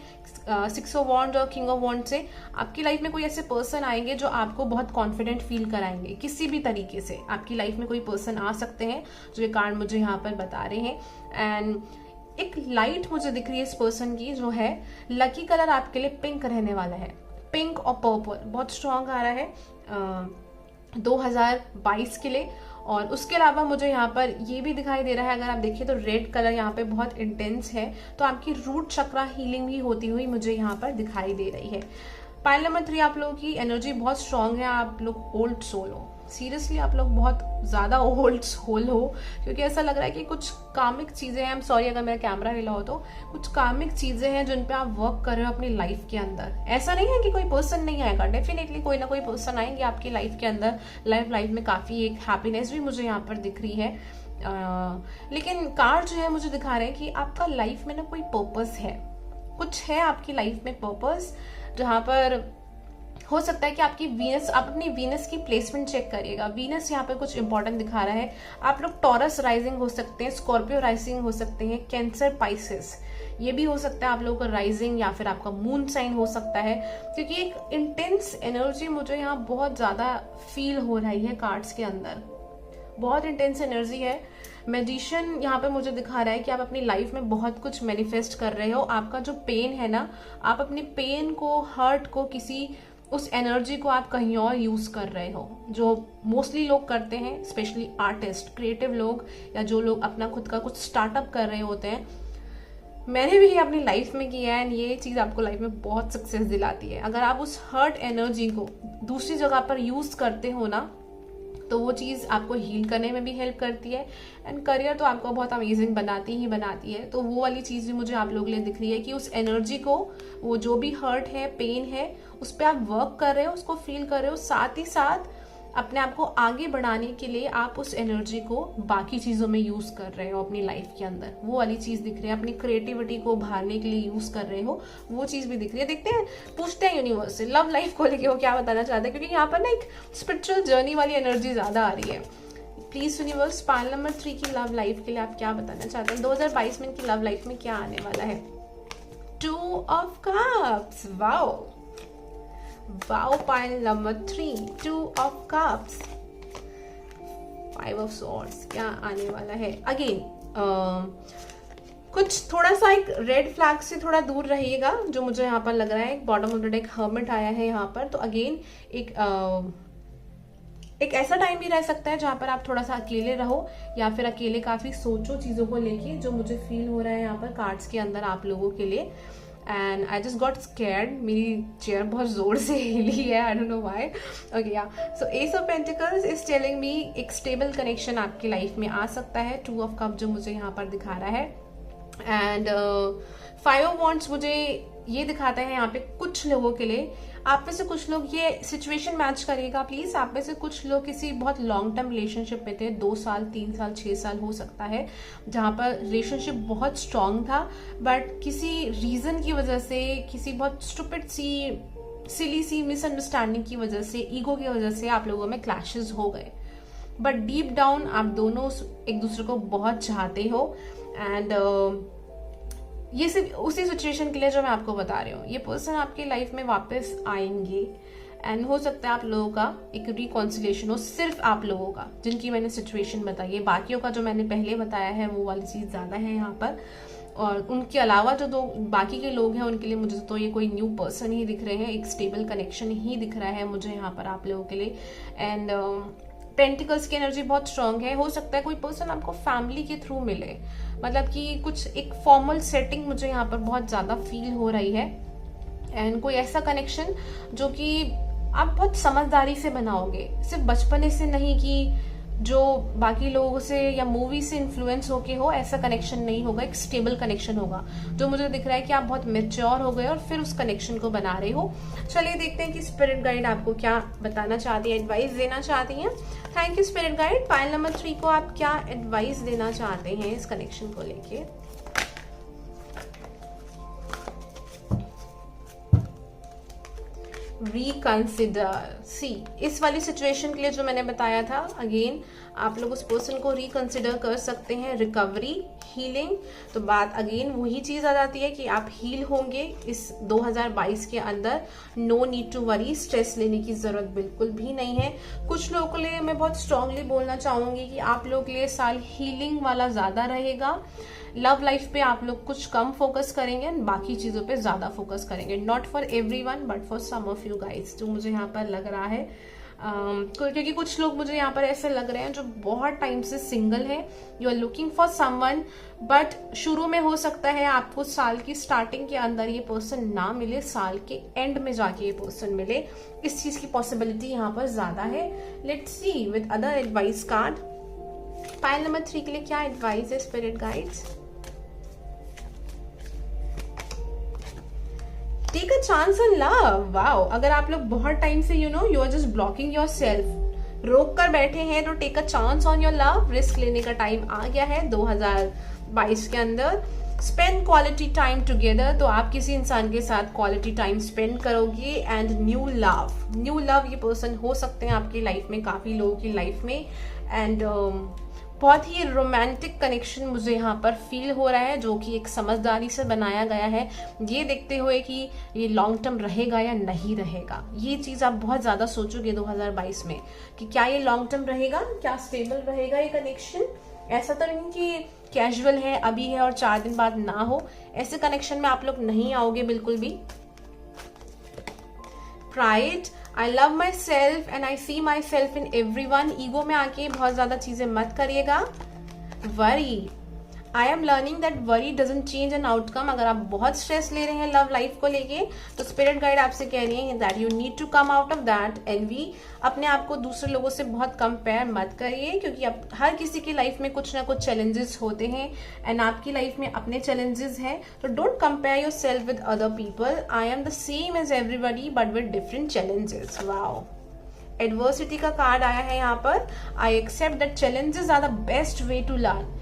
6 ऑफ वॉन्ड्स और किंग ऑफ वॉन्ड्स से आपकी लाइफ में कोई ऐसे पर्सन आएंगे जो आपको बहुत कॉन्फिडेंट फील कराएंगे। किसी भी तरीके से आपकी लाइफ में कोई पर्सन आ सकते हैं, जो ये कार्ड मुझे यहाँ पर बता रहे हैं। एंड एक लाइट मुझे दिख रही है इस पर्सन की, जो है लकी कलर आपके लिए पिंक रहने वाला है। पिंक और पर्पल बहुत स्ट्रांग आ रहा है 2022 के लिए। और उसके अलावा मुझे यहाँ पर ये भी दिखाई दे रहा है, अगर आप देखिए तो रेड कलर यहाँ पे बहुत इंटेंस है, तो आपकी रूट चक्रा हीलिंग भी होती हुई मुझे यहाँ पर दिखाई दे रही है। पाइल नंबर 3 आप लोगों की एनर्जी बहुत स्ट्रांग है। आप लोग ओल्ड सोल हो, सीरियसली आप लोग बहुत ज्यादा ओल्ड सोल हो, क्योंकि ऐसा लग रहा है कि कुछ कामिक चीजें हैं। आई एम सॉरी अगर मेरा कैमरा हिला हो, तो कुछ कामिक चीजें हैं जिन पे आप वर्क कर रहे हो अपनी लाइफ के अंदर। ऐसा नहीं है कि कोई पर्सन नहीं आएगा, डेफिनेटली कोई ना कोई पर्सन आएंगे आपकी लाइफ के अंदर। लाइफ में काफी एक हैप्पीनेस भी मुझे यहाँ पर दिख रही है। लेकिन कार्ड जो है मुझे दिखा रहे हैं कि आपका लाइफ में ना कोई पर्पस है, कुछ है आपकी लाइफ में पर्पस, जहां पर हो सकता है कि आपकी वीनस, आप अपनी वीनस की प्लेसमेंट चेक करिएगा। वीनस यहाँ पे कुछ इंपॉर्टेंट दिखा रहा है। आप लोग टॉरस राइजिंग हो सकते हैं, स्कॉर्पियो राइजिंग हो सकते हैं, कैंसर पाइसेस ये भी हो सकता है आप लोगों का राइजिंग, या फिर आपका मून साइन हो सकता है, क्योंकि एक इंटेंस एनर्जी मुझे यहाँ बहुत ज्यादा फील हो रही है कार्ड्स के अंदर। बहुत इंटेंस एनर्जी है। मैजिशियन यहाँ पे मुझे दिखा रहा है कि आप अपनी लाइफ में बहुत कुछ मैनिफेस्ट कर रहे हो। आपका जो पेन है ना, आप अपने पेन को, हर्ट को, किसी उस एनर्जी को आप कहीं और यूज कर रहे हो, जो मोस्टली लोग करते हैं, स्पेशली आर्टिस्ट, क्रिएटिव लोग, या जो लोग अपना खुद का कुछ स्टार्टअप कर रहे होते हैं। मैंने भी ये अपनी लाइफ में किया है, एंड ये चीज आपको लाइफ में बहुत सक्सेस दिलाती है। अगर आप उस हर्ट एनर्जी को दूसरी जगह पर यूज करते हो ना, तो वो चीज आपको हील करने में भी हेल्प करती है, एंड करियर तो आपको बहुत अमेजिंग बनाती ही बनाती है। तो वो वाली चीज भी मुझे आप लोगों के लिए दिख रही है कि उस एनर्जी को, वो जो भी हर्ट है, पेन है, उस पर आप वर्क कर रहे हो, उसको फील कर रहे हो, साथ ही साथ अपने आप को आगे बढ़ाने के लिए आप उस एनर्जी को बाकी चीजों में यूज कर रहे हो अपनी लाइफ के अंदर। वो वाली चीज दिख रही है। अपनी क्रिएटिविटी को उभारने के लिए यूज कर रहे हो, वो चीज भी दिख रही है। देखते हैं, पूछते हैं यूनिवर्स से लव लाइफ को लेके वो क्या बताना चाहते हैं, क्योंकि यहाँ पर ना एक स्पिरिचुअल जर्नी वाली एनर्जी ज्यादा आ रही है। प्लीज यूनिवर्स, पाइल नंबर 3 की लव लाइफ के लिए आप क्या बताना चाहते हैं? 2022 में इनकी लव लाइफ में क्या आने वाला है? 2 of cups, wow wow. Pile number 3, 2 of cups, 5 of swords, क्या आने वाला है? अगेन कुछ थोड़ा सा एक रेड फ्लैग से थोड़ा दूर रहिएगा, जो मुझे यहाँ पर लग रहा है। Bottom of the deck hermit आया है यहाँ पर, तो अगेन एक ऐसा टाइम भी रह सकता है जहां पर आप थोड़ा सा अकेले रहो, या फिर अकेले काफी सोचो चीजों को लेके, जो मुझे फील हो रहा है यहाँ पर कार्ड्स के अंदर आप लोगों के लिए। And I just got scared, मेरी चेयर बहुत जोर से हिली है, I don't know why. Okay या so ace of pentacles is telling me एक स्टेबल कनेक्शन आपकी लाइफ में आ सकता है। 2 ऑफ कप जो मुझे यहाँ पर दिखा रहा है, एंड 5 ऑफ वॉन्ड्स मुझे ये दिखाता है यहाँ पे कुछ लोगों के लिए। आप में से कुछ लोग, ये सिचुएशन मैच करिएगा प्लीज, आप में से कुछ लोग किसी बहुत लॉन्ग टर्म रिलेशनशिप में थे, 2 साल 3 साल 6 साल हो सकता है, जहां पर रिलेशनशिप बहुत स्ट्रांग था, बट किसी रीजन की वजह से, किसी बहुत स्टूपिड सी सिली सी मिसअंडरस्टैंडिंग की वजह से, ईगो की वजह से आप लोगों में क्लैशेस हो गए। बट डीप डाउन आप दोनों एक दूसरे को बहुत चाहते हो, एंड ये सिर्फ उसी सिचुएशन के लिए जो मैं आपको बता रही हूँ। ये पर्सन आपकी लाइफ में वापस आएंगे, एंड हो सकता है आप लोगों का एक रिकॉन्सिलेशन हो, सिर्फ आप लोगों का, जिनकी मैंने सिचुएशन बताई है। बाकियों का जो मैंने पहले बताया है वो वाली चीज ज्यादा है यहाँ पर, और उनके अलावा जो दो बाकी के लोग हैं उनके लिए मुझे तो ये कोई न्यू पर्सन ही दिख रहे हैं, एक स्टेबल कनेक्शन ही दिख रहा है मुझे यहाँ पर आप लोगों के लिए। एंड पेंटिकल्स की एनर्जी बहुत स्ट्रांग है। हो सकता है कोई पर्सन आपको फैमिली के थ्रू मिले, मतलब कि कुछ एक फॉर्मल सेटिंग मुझे यहाँ पर बहुत ज्यादा फील हो रही है, एंड कोई ऐसा कनेक्शन जो कि आप बहुत समझदारी से बनाओगे, सिर्फ बचपने से नहीं कि जो बाकी लोगों से या मूवी से इन्फ्लुएंस होके हो, ऐसा कनेक्शन नहीं होगा, एक स्टेबल कनेक्शन होगा, जो मुझे दिख रहा है कि आप बहुत मेच्योर हो गए और फिर उस कनेक्शन को बना रहे हो। चलिए देखते हैं कि स्पिरिट गाइड आपको क्या बताना चाहती है, एडवाइस देना चाहती हैं। Thank you spirit guide. Pile number 3 को आप क्या एडवाइस देना चाहते हैं इस कनेक्शन को लेके? रिकंसिडर, सी इस वाली सिचुएशन के लिए जो मैंने बताया था, अगेन आप लोग उस पर्सन को रिकंसिडर कर सकते हैं। रिकवरी, हीलिंग, तो बात अगेन वही चीज आ जाती है कि आप हील होंगे इस 2022 के अंदर। No need to worry, stress लेने की जरूरत बिल्कुल भी नहीं है। कुछ लोगों के लिए मैं बहुत स्ट्रांगली बोलना चाहूंगी कि आप लोग के लिए साल हीलिंग वाला ज्यादा रहेगा। लव लाइफ पे आप लोग कुछ कम फोकस करेंगे और बाकी चीजों पे ज्यादा फोकस करेंगे। Not for everyone but for some of you guys, जो मुझे यहाँ पर लग रहा है। क्योंकि कुछ लोग मुझे यहाँ पर ऐसे लग रहे हैं जो बहुत टाइम से सिंगल है, you are looking for someone, but शुरू में हो सकता है आपको साल की स्टार्टिंग के अंदर ये पर्सन ना मिले, साल के एंड में जाके ये पर्सन मिले, इस चीज की पॉसिबिलिटी यहाँ पर ज्यादा है। Let's see with other advice card. Pile number 3 के लिए क्या एडवाइस है spirit guides? Take a chance on love, wow. अगर आप लोग बहुत टाइम से you are just blocking yourself, रोक कर बैठे हैं, तो take a chance on your love. Risk लेने का टाइम आ गया है 2022 के अंदर। स्पेंड क्वालिटी टाइम टुगेदर, तो आप किसी इंसान के साथ क्वालिटी टाइम स्पेंड करोगे। एंड न्यू लव ये पर्सन हो सकते हैं आपकी लाइफ में, काफी लोगों की लाइफ में। एंड बहुत ही रोमांटिक कनेक्शन मुझे यहाँ पर फील हो रहा है, जो कि एक समझदारी से बनाया गया है, ये देखते हुए कि ये लॉन्ग टर्म रहेगा या नहीं रहेगा। ये चीज आप बहुत ज्यादा सोचोगे 2022 में कि क्या ये लॉन्ग टर्म रहेगा, क्या स्टेबल रहेगा ये कनेक्शन। ऐसा तो नहीं कि कैजुअल है, अभी है और 4 दिन बाद ना हो, ऐसे कनेक्शन में आप लोग नहीं आओगे बिल्कुल भी। Pride, I love myself and I see myself in everyone. Ego में आके बहुत ज्यादा चीजें मत करिएगा। Worry, I am learning that worry doesn't change an outcome. अगर आप बहुत स्ट्रेस ले रहे हैं लव लाइफ को लेके, तो स्पिरिट गाइड आपसे कह रही है that you need to come out of that envy. अपने आप को दूसरे लोगों से बहुत कंपेयर मत करिए, क्योंकि अब हर किसी की लाइफ में कुछ ना कुछ चैलेंजेस होते हैं, एंड आपकी लाइफ में अपने चैलेंजेस हैं। तो don't compare yourself with other people. I am the same as everybody but with different challenges. Wow, adversity का कार्ड आया है यहाँ पर। I accept that challenges are the best way to learn.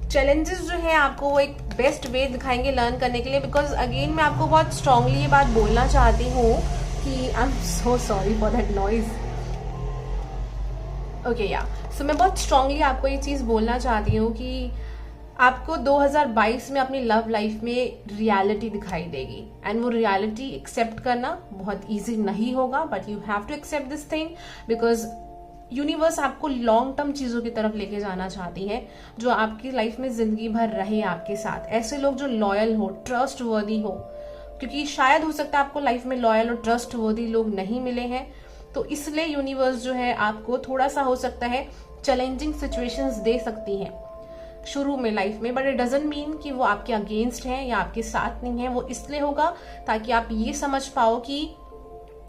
Challenges जो है आपको वो एक बेस्ट वे दिखाएंगे लर्न करने के लिए। बिकॉज अगेन मैं आपको बहुत स्ट्रांगली ये बात बोलना चाहती हूँ कि आई am so sorry for that noise. Okay या सो मैं बहुत स्ट्रांगली आपको ये चीज़ बोलना चाहती हूँ कि आपको 2022 में अपनी लव लाइफ में रियलिटी दिखाई देगी, एंड वो रियलिटी एक्सेप्ट करना बहुत इजी नहीं होगा, but you have to accept this thing because universe आपको लॉन्ग टर्म चीज़ों की तरफ लेके जाना चाहती है, जो आपकी लाइफ में जिंदगी भर रहे आपके साथ। ऐसे लोग जो लॉयल हो, ट्रस्ट वर्दी हो, क्योंकि शायद हो सकता है आपको लाइफ में लॉयल और ट्रस्ट वर्दी लोग नहीं मिले हैं, तो इसलिए यूनिवर्स जो है आपको थोड़ा सा हो सकता है चैलेंजिंग सिचुएशंस दे सकती हैं शुरू में लाइफ में, बट इट डजंट मीन कि वो आपके अगेंस्ट हैं या आपके साथ नहीं है। वो इसलिए होगा ताकि आप ये समझ पाओ कि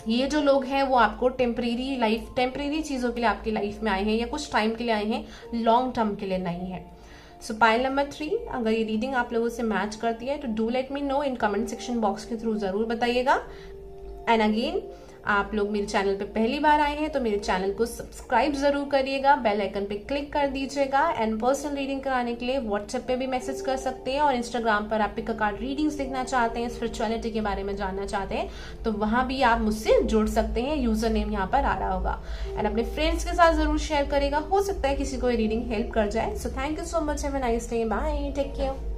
ये जो लोग हैं वो आपको टेम्परेरी चीज़ों के लिए आपकी लाइफ में आए हैं या कुछ टाइम के लिए आए हैं, लॉन्ग टर्म के लिए नहीं है। सो पाइल नंबर 3, अगर ये रीडिंग आप लोगों से मैच करती है तो do let me know in comment section box के थ्रू जरूर बताइएगा। एंड अगेन, आप लोग मेरे चैनल पे पहली बार आए हैं तो मेरे चैनल को सब्सक्राइब जरूर करिएगा, बेल आइकन पे क्लिक कर दीजिएगा। एंड पर्सनल रीडिंग कराने के लिए व्हाट्सएप पे भी मैसेज कर सकते हैं, और इंस्टाग्राम पर आप पिक अ कार्ड रीडिंग्स देखना चाहते हैं, स्पिरिचुअलिटी के बारे में जानना चाहते हैं, तो वहां भी आप मुझसे जुड़ सकते हैं। यूजर नेम यहाँ पर आ रहा होगा। एंड अपने फ्रेंड्स के साथ जरूर शेयर करेगा, हो सकता है किसी को ये रीडिंग हेल्प कर जाए। So thank you so much, have a nice day, bye, take care.